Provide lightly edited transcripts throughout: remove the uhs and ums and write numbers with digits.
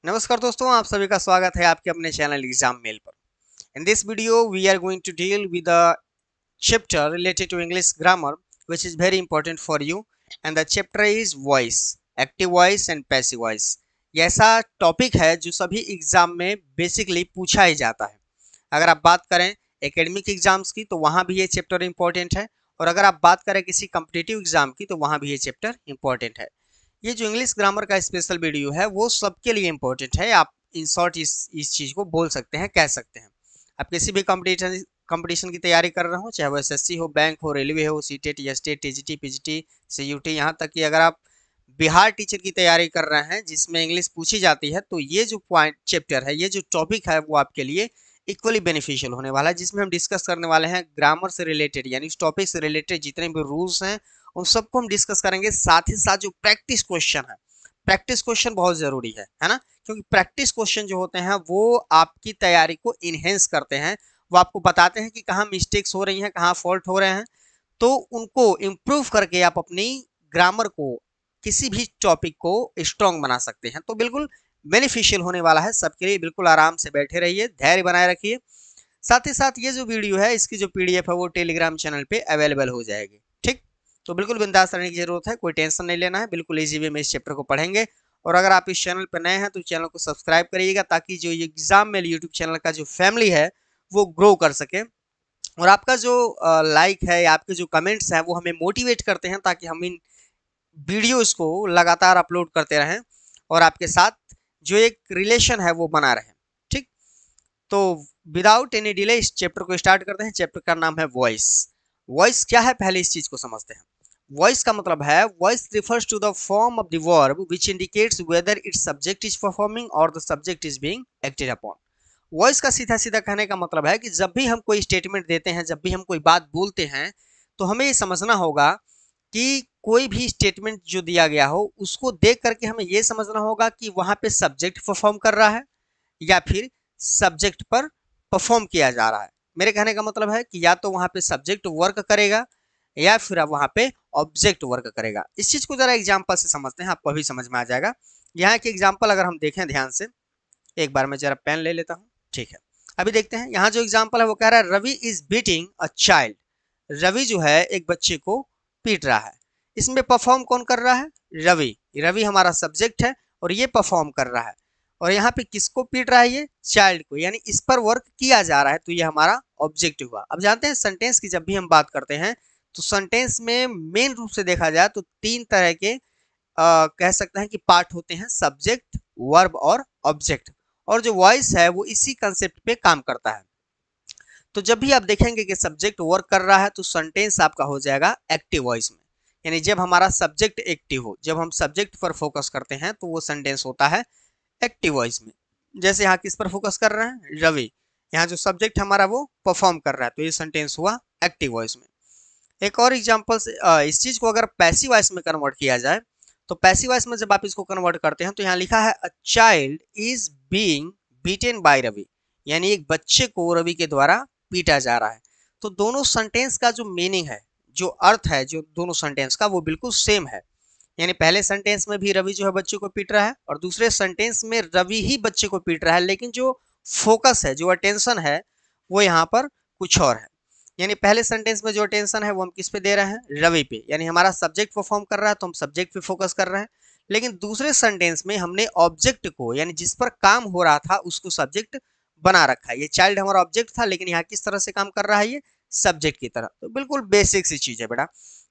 नमस्कार दोस्तों, आप सभी का स्वागत है आपके अपने चैनल एग्जाम मेल पर। In this video we are going to deal with a chapter related to English grammar which is very important for you, and the chapter is voice, active voice and passive voice। ये ऐसा topic है जो सभी exam में basically पूछा ही जाता है। अगर आप बात करें एकेडमिक एग्जाम्स की तो वहाँ भी ये चैप्टर इंपॉर्टेंट है, और अगर आप बात करें किसी कम्पिटिटिव एग्जाम की तो वहाँ भी ये चैप्टर इंपॉर्टेंट है। ये जो इंग्लिश ग्रामर का स्पेशल वीडियो है वो सबके लिए इम्पोर्टेंट है। आप इन शॉर्ट इस चीज़ को बोल सकते हैं, कह सकते हैं। आप किसी भी कंपटीशन की तैयारी कर रहे हो, चाहे वो एसएससी हो, बैंक हो, रेलवे हो, CTET, STET, TGT, PGT, CUET, यहाँ तक कि अगर आप बिहार टीचर की तैयारी कर रहे हैं जिसमें इंग्लिश पूछी जाती है, तो ये जो पॉइंट चैप्टर है, ये जो टॉपिक है वो आपके लिए इक्वली बेनिफिशियल होने वाला है। जिसमें हम डिस्कस करने वाले हैं ग्रामर से रिलेटेड, यानी इस टॉपिक से रिलेटेड जितने भी रूल्स हैं उन सबको हम डिस्कस करेंगे। साथ ही साथ जो प्रैक्टिस क्वेश्चन है, प्रैक्टिस क्वेश्चन बहुत जरूरी है ना, क्योंकि प्रैक्टिस क्वेश्चन जो होते हैं वो आपकी तैयारी को इनहेंस करते हैं। वो आपको बताते हैं कि कहाँ मिस्टेक्स हो रही हैं, कहाँ फॉल्ट हो रहे हैं, तो उनको इम्प्रूव करके आप अपनी ग्रामर को, किसी भी टॉपिक को स्ट्रॉन्ग बना सकते हैं। तो बिल्कुल बेनिफिशियल होने वाला है सबके लिए। बिल्कुल आराम से बैठे रहिए, धैर्य बनाए रखिए। साथ ही साथ ये जो वीडियो है इसकी जो पीडीएफ है वो टेलीग्राम चैनल पे अवेलेबल हो जाएगी। ठीक, तो बिल्कुल बिंदास रहने की जरूरत है, कोई टेंशन नहीं लेना है। बिल्कुल इजी वे में इस चैप्टर को पढ़ेंगे। और अगर आप इस चैनल पर नए हैं तो चैनल को सब्सक्राइब करिएगा, ताकि जो ये एग्जाम में यूट्यूब चैनल का जो फैमिली है वो ग्रो कर सके। और आपका जो लाइक है या आपके जो कमेंट्स हैं वो हमें मोटिवेट करते हैं, ताकि हम इन वीडियोस को लगातार अपलोड करते रहें और आपके साथ जो एक रिलेशन है वो बना रहे। ठीक, तो विदाउट एनी डिले इस चैप्टर को स्टार्ट करते हैं। चैप्टर का नाम है वॉइस। वॉइस क्या है, पहले इस चीज को समझते हैं। वॉइस का मतलब है, voice refers to the form of the verb which indicates whether its subject is performing और the subject is being acted upon. Voice का सीधा सीधा कहने का मतलब है कि जब भी हम कोई स्टेटमेंट देते हैं, जब भी हम कोई बात बोलते हैं, तो हमें ये समझना होगा कि कोई भी स्टेटमेंट जो दिया गया हो उसको देख करके हमें ये समझना होगा कि वहां पे सब्जेक्ट परफॉर्म कर रहा है या फिर सब्जेक्ट पर परफॉर्म किया जा रहा है। मेरे कहने का मतलब है कि या तो वहां पे सब्जेक्ट वर्क करेगा या फिर अब वहां पे ऑब्जेक्ट वर्क करेगा। इस चीज को जरा एग्जांपल से समझते हैं, आपको अभी समझ में आ जाएगा। यहाँ के एग्जांपल अगर हम देखें ध्यान से, एक बार मैं जरा पेन ले लेता हूँ। ठीक है, अभी देखते हैं। यहाँ जो एग्जांपल है वो कह रहा है Ravi is beating a child. Ravi जो है एक बच्चे को पीट रहा है। इसमें परफॉर्म कौन कर रहा है? रवि। रवि हमारा सब्जेक्ट है और ये परफॉर्म कर रहा है। और यहाँ पे किसको पीट रहा है? ये चाइल्ड को, यानी इस पर वर्क किया जा रहा है, तो ये हमारा ऑब्जेक्ट हुआ। अब जानते हैं सेंटेंस की जब भी हम बात करते हैं तो सेंटेंस में मेन रूप से देखा जाए तो तीन तरह के कह सकते हैं कि पार्ट होते हैं: सब्जेक्ट, वर्ब और ऑब्जेक्ट। और जो वॉइस है वो इसी कंसेप्ट पे काम करता है। तो जब भी आप देखेंगे कि सब्जेक्ट वर्क कर रहा है तो सेंटेंस आपका हो जाएगा एक्टिव वॉइस में। यानी जब हमारा सब्जेक्ट एक्टिव हो, जब हम सब्जेक्ट पर फोकस करते हैं तो वो सेंटेंस होता है एक्टिव वॉइस में। जैसे यहाँ किस पर फोकस कर रहे हैं? रवि। यहाँ जो सब्जेक्ट हमारा वो परफॉर्म कर रहा है, तो ये सेंटेंस हुआ एक्टिव वॉइस में। एक और एग्जांपल से इस चीज को अगर पैसिव वॉइस में कन्वर्ट किया जाए, तो पैसिव वॉइस में जब आप इसको कन्वर्ट करते हैं तो यहाँ लिखा है a child is being beaten by Ravi, यानी एक बच्चे को रवि के द्वारा पीटा जा रहा है। तो दोनों सेंटेंस का जो मीनिंग है, जो अर्थ है, जो दोनों सेंटेंस का वो बिल्कुल सेम है। यानी पहले सेंटेंस में भी रवि जो है बच्चे को पीट रहा है और दूसरे सेंटेंस में रवि ही बच्चे को पीट रहा है, लेकिन जो फोकस है, जो अटेंशन है, वो यहाँ पर कुछ और है। यानी पहले सेंटेंस में जो अटेंशन है वो हम किस पे दे रहे हैं? रवि पे। यानी हमारा सब्जेक्ट परफॉर्म कर रहा है तो हम सब्जेक्ट पे फोकस कर रहे हैं। लेकिन दूसरे सेंटेंस में हमने ऑब्जेक्ट को, यानी जिस पर काम हो रहा था उसको सब्जेक्ट बना रखा है। ये चाइल्ड हमारा ऑब्जेक्ट था, लेकिन यहाँ किस तरह से काम कर रहा है? ये सब्जेक्ट की तरह। तो बिल्कुल बेसिक सी चीज है बेटा,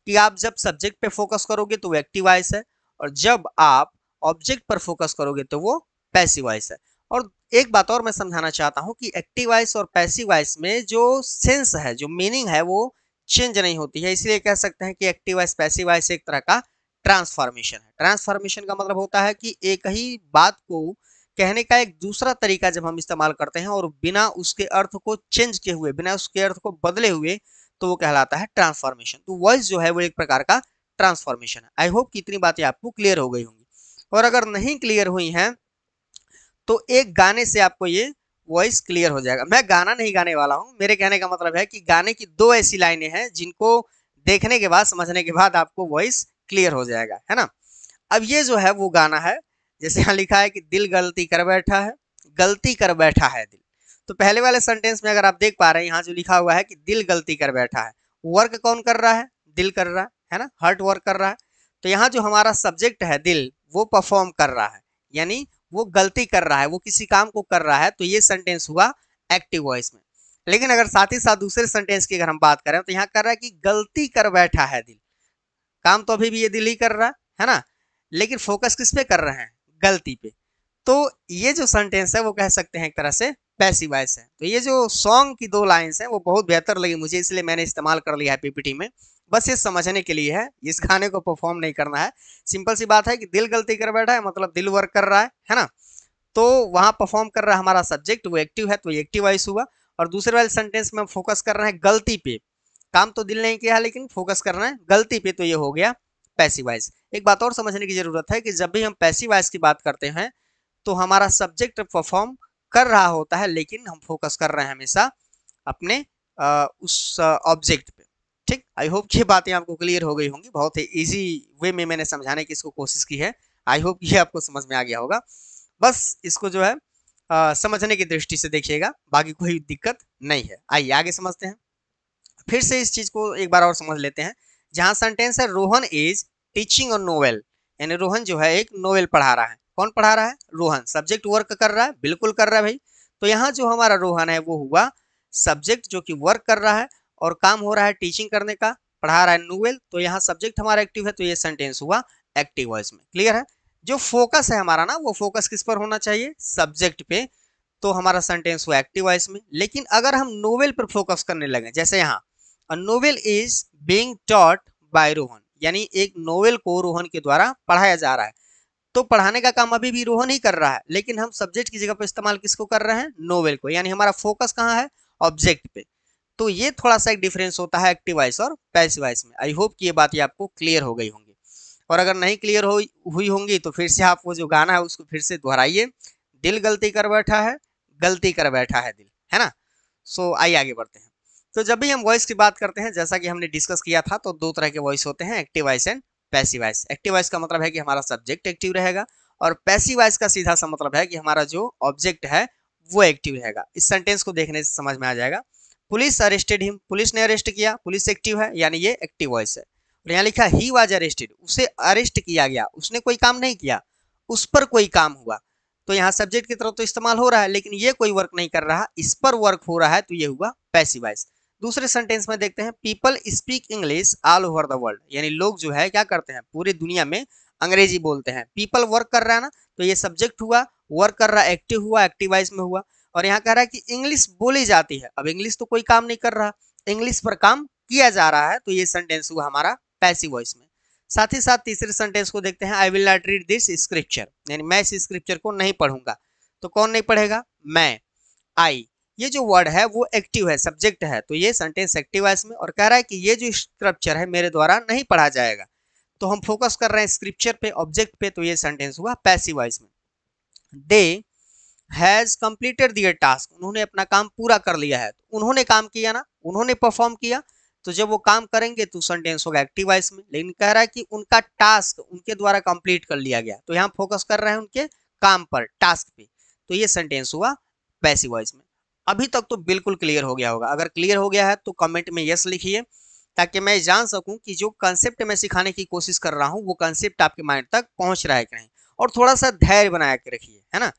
कि आप जब सब्जेक्ट पे फोकस करोगे तो वो एक्टिव वॉइस है, और जब आप ऑब्जेक्ट पर फोकस करोगे तो वो पैसिव वॉइस है। और एक बात और मैं समझाना चाहता हूं कि एक्टिव वॉइस और पैसिव वॉइस में जो सेंस है, जो मीनिंग है, वो चेंज नहीं होती है। इसलिए कह सकते हैं कि एक्टिव वॉइस पैसिव वॉइस एक तरह का ट्रांसफॉर्मेशन है। ट्रांसफॉर्मेशन का मतलब होता है कि एक ही बात को कहने का एक दूसरा तरीका जब हम इस्तेमाल करते हैं और बिना उसके अर्थ को चेंज किए हुए, बिना उसके अर्थ को बदले हुए, तो वो कहलाता है ट्रांसफॉर्मेशन। तो वॉइस जो है वो एक प्रकार का ट्रांसफॉर्मेशन है। आई होप कि इतनी बातें आपको क्लियर हो गई होंगी। और अगर नहीं क्लियर हुई हैं तो एक गाने से आपको ये वॉइस क्लियर हो जाएगा। मैं गाना नहीं गाने वाला हूँ, मेरे कहने का मतलब है कि गाने की दो ऐसी लाइनें हैं जिनको देखने के बाद, समझने के बाद आपको वॉइस क्लियर हो जाएगा, है ना। अब ये जो है वो गाना है जैसे यहाँ लिखा है कि दिल गलती कर बैठा है, गलती कर बैठा है दिल। तो पहले वाले सेंटेंस में अगर आप देख पा रहे हैं यहाँ जो लिखा हुआ है कि दिल गलती कर बैठा है, वर्क कौन कर रहा है? दिल कर रहा है ना, हार्ट वर्क कर रहा है। तो यहाँ जो हमारा सब्जेक्ट है दिल, वो परफॉर्म कर रहा है, यानी वो गलती कर रहा है, वो किसी काम को कर रहा है, तो ये सेंटेंस हुआ एक्टिव वॉइस में। लेकिन अगर साथ ही साथ दूसरे सेंटेंस की अगर हम बात करें तो यहाँ कर रहा है कि गलती कर बैठा है दिल। काम तो अभी भी ये दिल ही कर रहा है ना, लेकिन फोकस किस पे कर रहे हैं? गलती पे। तो ये जो सेंटेंस है वो कह सकते हैं एक तरह से पैसिव वॉइस है। तो ये जो सॉन्ग की 2 लाइन्स हैं वो बहुत बेहतर लगी मुझे, इसलिए मैंने इस्तेमाल कर लिया है पीपीटी में। बस ये समझने के लिए है, इस गाने को परफॉर्म नहीं करना है। सिंपल सी बात है कि दिल गलती कर बैठा है मतलब दिल वर्क कर रहा है ना। तो वहां परफॉर्म कर रहा है हमारा सब्जेक्ट, वो एक्टिव है, तो ये एक्टिव वॉइस हुआ। और दूसरे वाले सेंटेंस में हम फोकस कर रहे हैं गलती पे, काम तो दिल नहीं किया है लेकिन फोकस कर रहे हैं गलती पे, तो ये हो गया पैसिव वॉइस। एक बात और समझने की जरूरत है कि जब भी हम पैसिव वॉइस की बात करते हैं तो हमारा सब्जेक्ट परफॉर्म कर रहा होता है, लेकिन हम फोकस कर रहे हैं हमेशा अपने उस ऑब्जेक्ट पे। ठीक, आई होप ये बातें आपको क्लियर हो गई होंगी। बहुत ही इजी वे में मैंने समझाने की इसको कोशिश की है। आई होप ये आपको समझ में आ गया होगा। बस इसको जो है समझने की दृष्टि से देखिएगा, बाकी कोई दिक्कत नहीं है। आइए आगे समझते हैं। फिर से इस चीज को एक बार और समझ लेते हैं। जहां सेंटेंस है Rohan is teaching a novel, यानी रोहन जो है एक नोवेल पढ़ा रहा है। कौन पढ़ा रहा है? रोहन। सब्जेक्ट वर्क कर रहा है, बिल्कुल कर रहा है भाई। तो यहाँ जो हमारा रोहन है वो हुआ सब्जेक्ट जो कि वर्क कर रहा है, और काम हो रहा है टीचिंग करने का, पढ़ा रहा है नोवेल। तो यहाँ सब्जेक्ट हमारा एक्टिव है, तो ये सेंटेंस हुआ एक्टिव वॉइस में। क्लियर है? जो फोकस है हमारा ना, वो फोकस किस पर होना चाहिए? सब्जेक्ट पे। तो हमारा सेंटेंस हुआ एक्टिव वॉइस में। लेकिन अगर हम नोवेल पर फोकस करने लगे, जैसे यहाँ अ novel is being taught by Rohan, यानी एक नोवेल को रोहन के द्वारा पढ़ाया जा रहा है। तो पढ़ाने का काम अभी भी रोहन ही कर रहा है, लेकिन हम सब्जेक्ट की जगह पर इस्तेमाल किसको कर रहे हैं? नोवेल को, यानी हमारा फोकस कहाँ है? ऑब्जेक्ट पे। तो ये थोड़ा सा एक डिफरेंस होता है एक्टिव वॉइस और पैसिव वॉइस में। आई होप कि ये बात आपको क्लियर हो गई होंगी, और अगर नहीं क्लियर हुई होंगी तो फिर से आप वो जो गाना है उसको फिर से दोहराइए। दिल गलती कर बैठा है, गलती कर बैठा है दिल, है ना। सो आइए आगे बढ़ते हैं। तो जब भी हम वॉइस की बात करते हैं, जैसा कि हमने डिस्कस किया था, तो 2 तरह के वॉइस होते हैं, active voice and passive voice. Active voice का मतलब है कि हमारा सब्जेक्ट एक्टिव रहेगा, और पैसिव वॉइस का सीधा सा मतलब है कि हमारा जो ऑब्जेक्ट है वो एक्टिव रहेगा। इस सेंटेंस को देखने से समझ में आ जाएगा। पुलिस अरेस्टेड हिम, पुलिस ने अरेस्ट किया, पुलिस एक्टिव है, यानी ये एक्टिव वॉइस है। और यहाँ लिखा ही वाज अरेस्टेड, उसे अरेस्ट किया गया, उसने कोई काम नहीं किया, उस पर कोई काम हुआ। तो यहाँ सब्जेक्ट की तरफ तो इस्तेमाल हो रहा है, लेकिन ये कोई वर्क नहीं कर रहा, इस पर वर्क हो रहा है, तो ये हुआ पैसिव वॉइस। दूसरे सेंटेंस में देखते हैं, people speak English all over the world, यानी लोग जो है क्या करते हैं? पूरी दुनिया में अंग्रेजी बोलते हैं। पीपल वर्क कर रहा है ना, तो ये सब्जेक्ट हुआ, वर्क कर रहा है, एक्टिव हुआ, एक्टिव वॉइस में हुआ। और यहाँ कह रहा है कि इंग्लिश बोली जाती है, अब इंग्लिश तो कोई काम नहीं कर रहा, इंग्लिश पर काम किया जा रहा है, तो ये सेंटेंस हुआ हमारा पैसिव वॉइस में। साथ ही साथ तीसरे सेंटेंस को देखते हैं, I will not read this scripture, यानी मैं इस स्क्रिप्चर को नहीं पढ़ूंगा। तो कौन नहीं पढ़ेगा? मैं, आई। ये जो वर्ड है वो एक्टिव है, सब्जेक्ट है, तो ये सेंटेंस एक्टिव है इसमें। और कह रहा है कि ये जो स्क्रिप्चर है मेरे द्वारा नहीं पढ़ा जाएगा, तो हम फोकस कर रहे हैं स्क्रिप्चर पे, ऑब्जेक्ट पे, तो ये सेंटेंस हुआ पैसिव वॉइस में। They has completed their task, उन्होंने अपना काम पूरा कर लिया है। तो उन्होंने काम किया ना, उन्होंने परफॉर्म किया, तो जब वो काम करेंगे तो सेंटेंस होगा एक्टिव वॉइस में। लेकिन कह रहा है कि उनका टास्क उनके द्वारा कंप्लीट कर लिया गया, तो यहाँ फोकस कर रहे हैं उनके काम पर, टास्क पे, तो ये सेंटेंस हुआ पैसिव वॉइस में। अभी तक तो बिल्कुल क्लियर हो गया होगा। अगर क्लियर हो गया है तो कमेंट में यस लिखिए, ताकि मैं जान सकूं कि जो कंसेप्ट मैं सिखाने की कोशिश कर रहा हूं वो कंसेप्ट आपके माइंड तक पहुंच रहा है कि नहीं। और थोड़ा सा धैर्य बना के रखिए, है ना,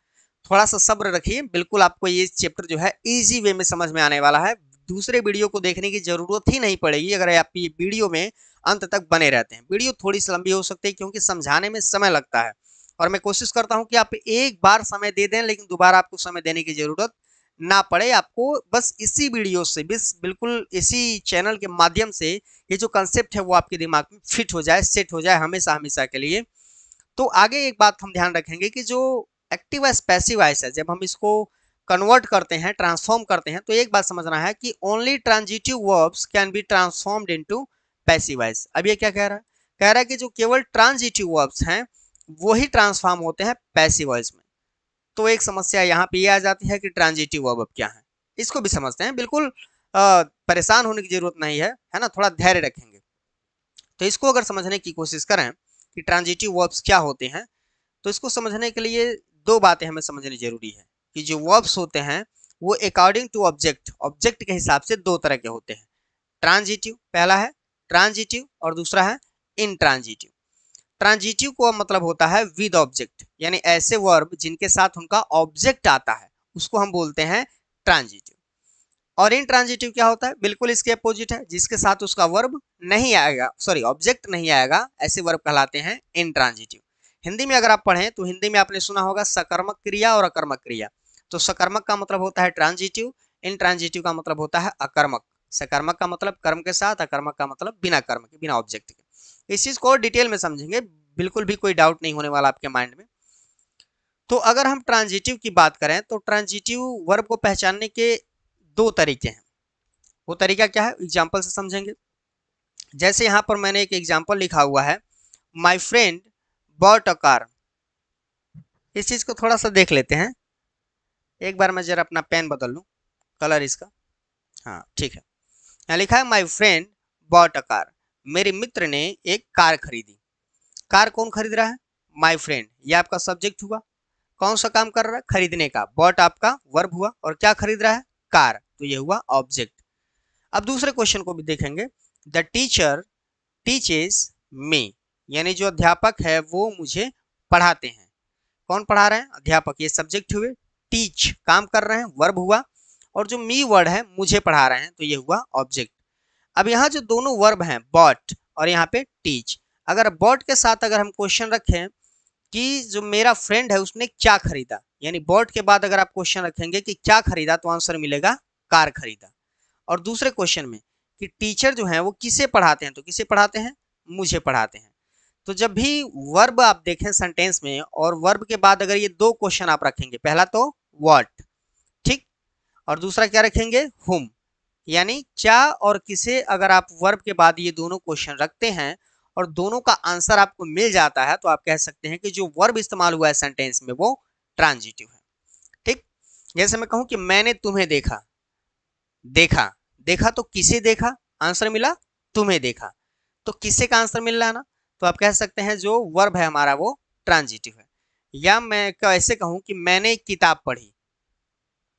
थोड़ा सा सब्र रखिए। बिल्कुल आपको ये चैप्टर जो है इजी वे में समझ में आने वाला है। दूसरे वीडियो को देखने की जरूरत ही नहीं पड़ेगी अगर आप ये वीडियो में अंत तक बने रहते हैं। वीडियो थोड़ी सी लंबी हो सकती है क्योंकि समझाने में समय लगता है, और मैं कोशिश करता हूं कि आप एक बार समय दे दें, लेकिन दोबारा आपको समय देने की जरूरत ना पड़े। आपको बस इसी वीडियो से, बस बिल्कुल इसी चैनल के माध्यम से ये जो कंसेप्ट है वो आपके दिमाग में फिट हो जाए, सेट हो जाए हमेशा हमेशा के लिए। तो आगे एक बात हम ध्यान रखेंगे कि जो एक्टिव वॉइस पैसिव वॉइस है, जब हम इसको कन्वर्ट करते हैं, ट्रांसफॉर्म करते हैं, तो एक बात समझना है कि only transitive verbs can be transformed into passive voice. अब ये क्या कह रहा है? कह रहा है कि जो केवल ट्रांजिटिव वर्ब्स हैं वही ट्रांसफॉर्म होते हैं पैसिव वॉइस में। तो एक समस्या यहाँ पे ये आ जाती है कि ट्रांजिटिव वर्ब क्या है, इसको भी समझते हैं। बिल्कुल परेशान होने की जरूरत नहीं है ना, थोड़ा धैर्य रखेंगे। तो इसको अगर समझने की कोशिश करें कि ट्रांजिटिव वर्ब्स क्या होते हैं, तो इसको समझने के लिए दो बातें हमें समझनी जरूरी है कि जो वर्ब्स होते हैं वो अकॉर्डिंग टू ऑब्जेक्ट, ऑब्जेक्ट के हिसाब से दो तरह के होते हैं। ट्रांजिटिव, पहला है ट्रांजिटिव और दूसरा है इंट्रांजिटिव। ट्रांजिटिव को मतलब होता है विद ऑब्जेक्ट, यानी ऐसे वर्ब जिनके साथ उनका ऑब्जेक्ट आता है उसको हम बोलते हैं ट्रांजिटिव। और इंट्रांजिटिव क्या होता है? बिल्कुल इसके अपोजिट है, जिसके साथ उसका वर्ब नहीं आएगा, सॉरी ऑब्जेक्ट नहीं आएगा, ऐसे वर्ब कहलाते हैं इंट्रांजिटिव। हिंदी में अगर आप पढ़ें तो हिंदी में आपने सुना होगा सकर्मक क्रिया और अकर्मक क्रिया। तो सकर्मक का मतलब होता है ट्रांजिटिव, इंट्रांजिटिव का मतलब होता है अकर्मक। सकर्मक का मतलब कर्म के साथ, अकर्मक का मतलब बिना कर्म के, बिना ऑब्जेक्ट के। इस चीज को और डिटेल में समझेंगे, बिल्कुल भी कोई डाउट नहीं होने वाला आपके माइंड में। तो अगर हम ट्रांजिटिव की बात करें तो ट्रांजिटिव वर्ब को पहचानने के दो तरीके हैं। वो तरीका क्या है, एग्जाम्पल से समझेंगे। जैसे यहाँ पर मैंने एक एग्जाम्पल लिखा हुआ है, my friend bought a car. इस चीज को थोड़ा सा देख लेते हैं। एक बार मैं जरा अपना पेन बदल लूँ, कलर इसका, हाँ ठीक है। यहाँ लिखा है my friend bought a car, मेरे मित्र ने एक कार खरीदी। कार कौन खरीद रहा है? माई फ्रेंड, ये आपका सब्जेक्ट हुआ। कौन सा काम कर रहा है? खरीदने का। बॉट आपका वर्ब हुआ, और क्या खरीद रहा है? कार, तो ये हुआ ऑब्जेक्ट। अब दूसरे क्वेश्चन को भी देखेंगे। द टीचर टीचेस मी, यानी जो अध्यापक है वो मुझे पढ़ाते हैं। कौन पढ़ा रहे हैं? अध्यापक, ये सब्जेक्ट हुए। टीच काम कर रहे हैं, वर्ब हुआ, और जो मी वर्ड है मुझे पढ़ा रहे हैं, तो ये हुआ ऑब्जेक्ट। अब यहाँ जो दोनों वर्ब हैं बॉट और यहाँ पे टीच, अगर बॉट के साथ अगर हम क्वेश्चन रखें कि जो मेरा फ्रेंड है उसने क्या खरीदा, यानी बॉट के बाद अगर आप क्वेश्चन रखेंगे कि क्या खरीदा, तो आंसर मिलेगा कार खरीदा। और दूसरे क्वेश्चन में कि टीचर जो है वो किसे पढ़ाते हैं, तो किसे पढ़ाते हैं? मुझे पढ़ाते हैं। तो जब भी वर्ब आप देखें सेंटेंस में और वर्ब के बाद अगर ये दो क्वेश्चन आप रखेंगे, पहला तो व्हाट, ठीक, और दूसरा क्या रखेंगे? हुम, यानी क्या और किसे, अगर आप वर्ब के बाद ये दोनों क्वेश्चन रखते हैं और दोनों का आंसर आपको मिल जाता है, तो आप कह सकते हैं कि जो वर्ब इस्तेमाल हुआ है सेंटेंस में वो ट्रांजिटिव है। ठीक, जैसे मैं कहूं कि मैंने तुम्हें देखा, देखा, देखा तो किसे देखा, आंसर मिला तुम्हें देखा, तो किसे का आंसर मिल रहा है ना, तो आप कह सकते हैं जो वर्ब है हमारा वो ट्रांजिटिव है। या मैं ऐसे कहूं कि मैंने किताब पढ़ी,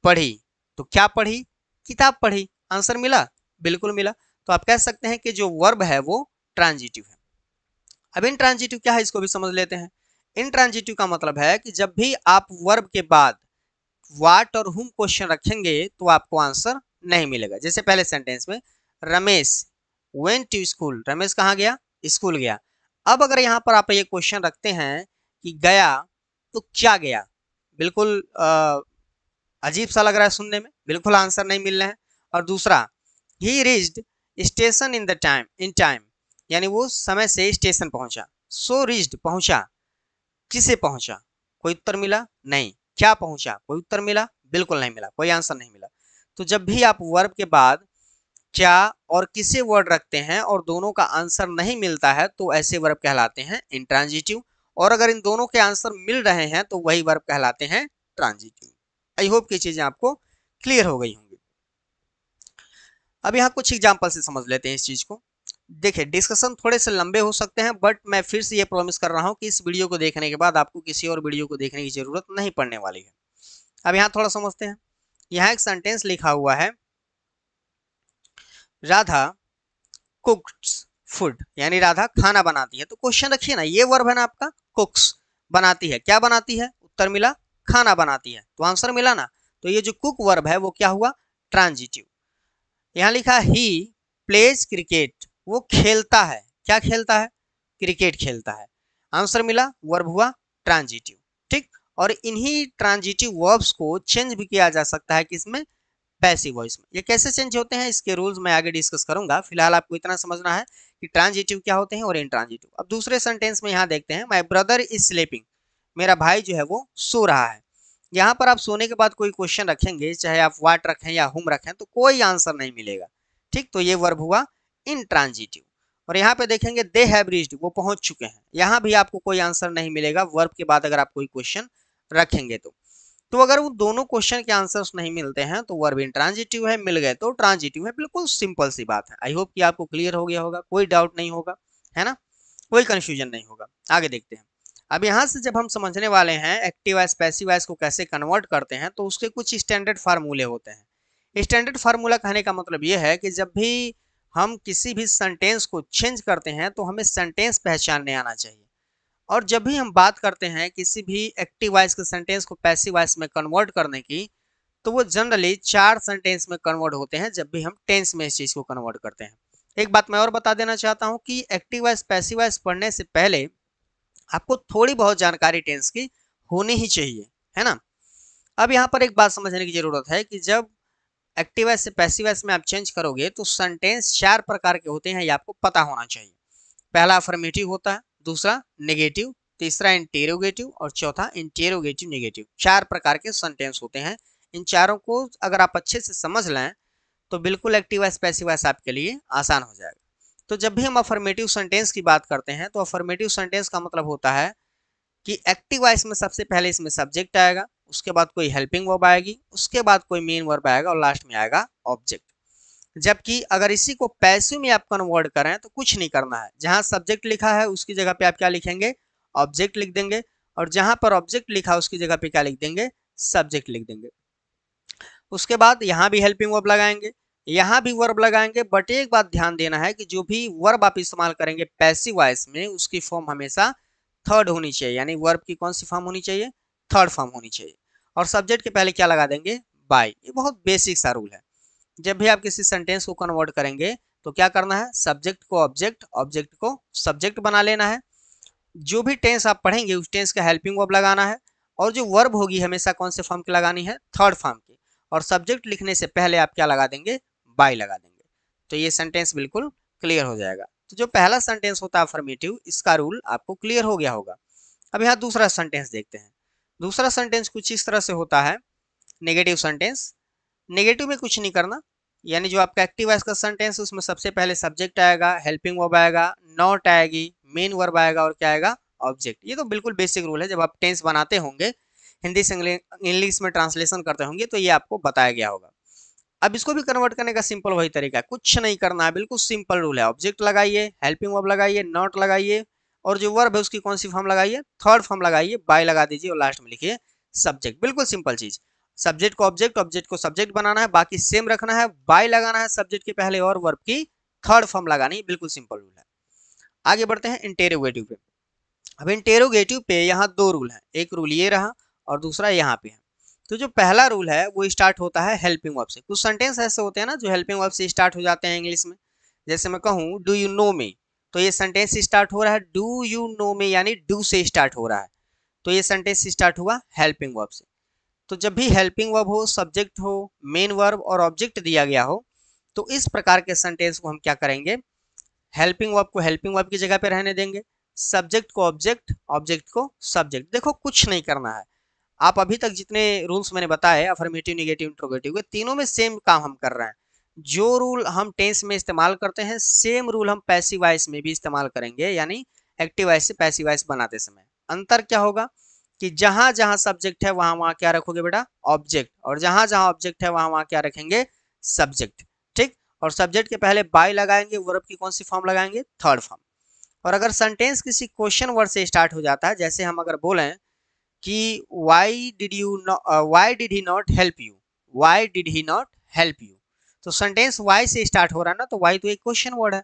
पढ़ी तो क्या पढ़ी? किताब पढ़ी, आंसर मिला, बिल्कुल मिला। तो आप कह सकते हैं कि जो वर्ब है वो ट्रांजिटिव है। अब इनट्रांजिटिव क्या है इसको भी समझ लेते हैं। इनट्रांजिटिव का मतलब है कि जब भी आप वर्ब के बाद व्हाट और हुम क्वेश्चन रखेंगे तो आपको आंसर नहीं मिलेगा। जैसे पहले सेंटेंस में Ramesh went to school, Ramesh कहाँ गया? स्कूल गया। अब अगर यहाँ पर आप ये क्वेश्चन रखते हैं कि गया तो क्या गया, बिल्कुल अजीब सा लग रहा है सुनने में, बिल्कुल आंसर नहीं मिल रहे हैं। और दूसरा ही reached station in the time, in time, यानी वो समय से स्टेशन पहुंचा। सो रीच्ड पहुंचा, किसे पहुंचा? कोई उत्तर मिला नहीं। क्या पहुंचा? कोई उत्तर मिला? बिल्कुल नहीं मिला, कोई आंसर नहीं मिला। तो जब भी आप वर्ब के बाद क्या और किसे वर्ड रखते हैं और दोनों का आंसर नहीं मिलता है, तो ऐसे वर्ब कहलाते हैं इंट्रांजिटिव। और अगर इन दोनों के आंसर मिल रहे हैं तो वही वर्ब कहलाते हैं ट्रांजिटिव। आई होप कि चीजें आपको क्लियर हो गई होंगी। अब यहाँ कुछ एग्जाम्पल से समझ लेते हैं इस चीज को। देखिए डिस्कशन थोड़े से लंबे हो सकते हैं, बट मैं फिर से ये प्रॉमिस कर रहा हूँ कि इस वीडियो को देखने के बाद आपको किसी और वीडियो को देखने की जरूरत नहीं पड़ने वाली है। अब यहाँ थोड़ा समझते हैं। यहाँ एक सेंटेंस लिखा हुआ है, राधा कुक्स फूड, यानी राधा खाना बनाती है। तो क्वेश्चन रखिए ना, ये वर्ब है ना आपका, कुक्स, बनाती है, क्या बनाती है? उत्तर मिला खाना बनाती है, तो आंसर मिला ना। तो ये जो कुक वर्ब है वो क्या हुआ? ट्रांजिटिव। यहाँ लिखा ही प्लेज क्रिकेट, वो खेलता है, क्या खेलता है? क्रिकेट खेलता है, आंसर मिला, वर्ब हुआ ट्रांजिटिव। ठीक, और इन्हीं ट्रांजिटिव वर्ब्स को चेंज भी किया जा सकता है किसमें? पैसिव वॉइस में। ये कैसे चेंज होते हैं इसके रूल्स मैं आगे डिस्कस करूंगा, फिलहाल आपको इतना समझना है कि ट्रांजिटिव क्या होते हैं और इंट्रांजिटिव। अब दूसरे सेंटेंस में यहाँ देखते हैं, माई ब्रदर इज स्लीपिंग, मेरा भाई जो है वो सो रहा है। यहाँ पर आप सोने के बाद कोई क्वेश्चन रखेंगे, चाहे आप व्हाट रखें या हुम रखें, तो कोई आंसर नहीं मिलेगा। ठीक, तो ये वर्ब हुआ इंट्रांजिटिव। और यहाँ पे देखेंगे दे हैव रीच्ड, वो पहुंच चुके हैं, यहाँ भी आपको कोई आंसर नहीं मिलेगा वर्ब के बाद अगर आप कोई क्वेश्चन रखेंगे तो अगर वो दोनों क्वेश्चन के आंसर्स नहीं मिलते हैं तो वर्ब इंट्रांजिटिव है, मिल गए तो ट्रांजिटिव है। बिल्कुल सिंपल सी बात है। आई होप कि आपको क्लियर हो गया होगा, कोई डाउट नहीं होगा, है ना, कोई कंफ्यूजन नहीं होगा। आगे देखते हैं। अब यहाँ से जब हम समझने वाले हैं एक्टिव वॉइस पैसिव वॉइस को कैसे कन्वर्ट करते हैं, तो उसके कुछ स्टैंडर्ड फार्मूले होते हैं। स्टैंडर्ड फार्मूला कहने का मतलब ये है कि जब भी हम किसी भी सेंटेंस को चेंज करते हैं तो हमें सेंटेंस पहचानने आना चाहिए। और जब भी हम बात करते हैं किसी भी एक्टिव वॉइस के सेंटेंस को पैसिव वॉइस में कन्वर्ट करने की, तो वो जनरली 4 सेंटेंस में कन्वर्ट होते हैं जब भी हम टेंस में इस चीज़ को कन्वर्ट करते हैं। एक बात मैं और बता देना चाहता हूँ कि एक्टिव वॉइस पैसिव वॉइस पढ़ने से पहले आपको थोड़ी बहुत जानकारी टेंस की होनी ही चाहिए, है ना। अब यहाँ पर एक बात समझने की जरूरत है कि जब एक्टिव वॉइस से पैसिव वॉइस में आप चेंज करोगे तो सेंटेंस 4 प्रकार के होते हैं, ये आपको पता होना चाहिए। पहला अफर्मेटिव होता है, दूसरा नेगेटिव, तीसरा इंटेरोगेटिव और चौथा इंटेरोगेटिव नेगेटिव। 4 प्रकार के सेंटेंस होते हैं। इन चारों को अगर आप अच्छे से समझ लें तो बिल्कुल एक्टिव वॉइस पैसिव वॉइस आपके लिए आसान हो जाएगा। तो जब भी हम अफर्मेटिव सेंटेंस की बात करते हैं तो अफर्मेटिव सेंटेंस का मतलब होता है कि एक्टिव वॉइस में सबसे पहले इसमें सब्जेक्ट आएगा, उसके बाद कोई हेल्पिंग वर्ब आएगी, उसके बाद कोई मेन वर्ब आएगा और लास्ट में आएगा ऑब्जेक्ट। जबकि अगर इसी को पैसिव में आप कन्वर्ट करें तो कुछ नहीं करना है, जहां सब्जेक्ट लिखा है उसकी जगह पे आप क्या लिखेंगे, ऑब्जेक्ट लिख देंगे, और जहां पर ऑब्जेक्ट लिखा है उसकी जगह पे क्या लिख देंगे, सब्जेक्ट लिख देंगे। उसके बाद यहाँ भी हेल्पिंग वर्ब लगाएंगे, यहाँ भी वर्ब लगाएंगे, बट एक बात ध्यान देना है कि जो भी वर्ब आप इस्तेमाल करेंगे पैसिव वॉइस में उसकी फॉर्म हमेशा थर्ड होनी चाहिए, यानी वर्ब की कौन सी फॉर्म होनी चाहिए, थर्ड फॉर्म होनी चाहिए। और सब्जेक्ट के पहले क्या लगा देंगे, बाय। ये बहुत बेसिक सा रूल है। जब भी आप किसी सेंटेंस को कन्वर्ट करेंगे तो क्या करना है, सब्जेक्ट को ऑब्जेक्ट, ऑब्जेक्ट को सब्जेक्ट बना लेना है। जो भी टेंस आप पढ़ेंगे उस टेंस का हेल्पिंग वर्ब लगाना है, और जो वर्ब होगी हमेशा कौन से फॉर्म की लगानी है, थर्ड फॉर्म की। और सब्जेक्ट लिखने से पहले आप क्या लगा देंगे, बाय लगा देंगे। तो ये सेंटेंस बिल्कुल क्लियर हो जाएगा। तो जो पहला सेंटेंस होता है अफर्मेटिव, इसका रूल आपको क्लियर हो गया होगा। अब यहाँ दूसरा सेंटेंस देखते हैं। दूसरा सेंटेंस कुछ इस तरह से होता है, नेगेटिव सेंटेंस। नेगेटिव में कुछ नहीं करना, यानी जो आपका एक्टिव वॉइस का सेंटेंस है उसमें सबसे पहले सब्जेक्ट आएगा, हेल्पिंग वर्ब आएगा, नॉट आएगी, मेन वर्ब आएगा और क्या आएगा, ऑब्जेक्ट। ये तो बिल्कुल बेसिक रूल है, जब आप टेंस बनाते होंगे, हिंदी से इंग्लिश में ट्रांसलेशन करते होंगे तो ये आपको बताया गया होगा। अब इसको भी कन्वर्ट करने का सिंपल वही तरीका है, कुछ नहीं करना है, बिल्कुल सिंपल रूल है। ऑब्जेक्ट लगाइए, हेल्पिंग वर्ब लगाइए, नॉट लगाइए, और जो वर्ब है उसकी कौन सी फॉर्म लगाइए, थर्ड फॉर्म लगाइए, बाय लगा दीजिए और लास्ट में लिखिए सब्जेक्ट। बिल्कुल सिंपल चीज। सब्जेक्ट को ऑब्जेक्ट, ऑब्जेक्ट को सब्जेक्ट बनाना है, बाकी सेम रखना है, बाय लगाना है सब्जेक्ट के पहले और वर्ब की थर्ड फॉर्म लगानी है। बिल्कुल सिंपल रूल है। आगे बढ़ते हैं इंटेरोगेटिव पे। अब इंटेरोगेटिव पे यहाँ दो रूल हैं, एक रूल ये रहा और दूसरा यहाँ पे है। तो जो पहला रूल है वो स्टार्ट होता है हेल्पिंग वर्ब से। कुछ सेंटेंस ऐसे होते हैं ना जो हेल्पिंग वर्ब से स्टार्ट हो जाते हैं इंग्लिश में। जैसे मैं कहूँ डू यू नो मी, तो ये सेंटेंस स्टार्ट हो रहा है डू यू नो मी, यानी डू से स्टार्ट हो रहा है। तो ये सेंटेंस स्टार्ट हुआ हेल्पिंग वर्ब से। तो जब भी हेल्पिंग वर्ब हो, सब्जेक्ट हो, मेन वर्ब और ऑब्जेक्ट दिया गया हो, तो इस प्रकार के सेंटेंस को हम क्या करेंगे, हेल्पिंग वर्ब को हेल्पिंग वर्ब की जगह पे रहने देंगे, सब्जेक्ट को ऑब्जेक्ट, ऑब्जेक्ट को सब्जेक्ट। देखो कुछ नहीं करना है। आप अभी तक जितने रूल्स मैंने बताए अफर्मेटिव, नेगेटिव, इंट्रोगेटिव के, तीनों में सेम काम हम कर रहे हैं। जो रूल हम टेंस में इस्तेमाल करते हैं सेम रूल हम पैसिव वॉइस में भी इस्तेमाल करेंगे, यानी एक्टिव वॉइस से पैसिव वॉइस बनाते समय। अंतर क्या होगा कि जहां जहां सब्जेक्ट है वहां वहां क्या रखोगे बेटा, ऑब्जेक्ट, और जहां जहां ऑब्जेक्ट है वहां वहां क्या रखेंगे, सब्जेक्ट। ठीक। और सब्जेक्ट के पहले बाय लगाएंगे, वर्ब की कौन सी फॉर्म लगाएंगे, थर्ड फॉर्म। और अगर सेंटेंस किसी क्वेश्चन वर्ड से स्टार्ट हो जाता है, जैसे हम अगर बोलें कि why did he not help you, why did he not help you, तो सेंटेंस वाई से स्टार्ट हो रहा है ना, तो वाई तो एक क्वेश्चन वर्ड है,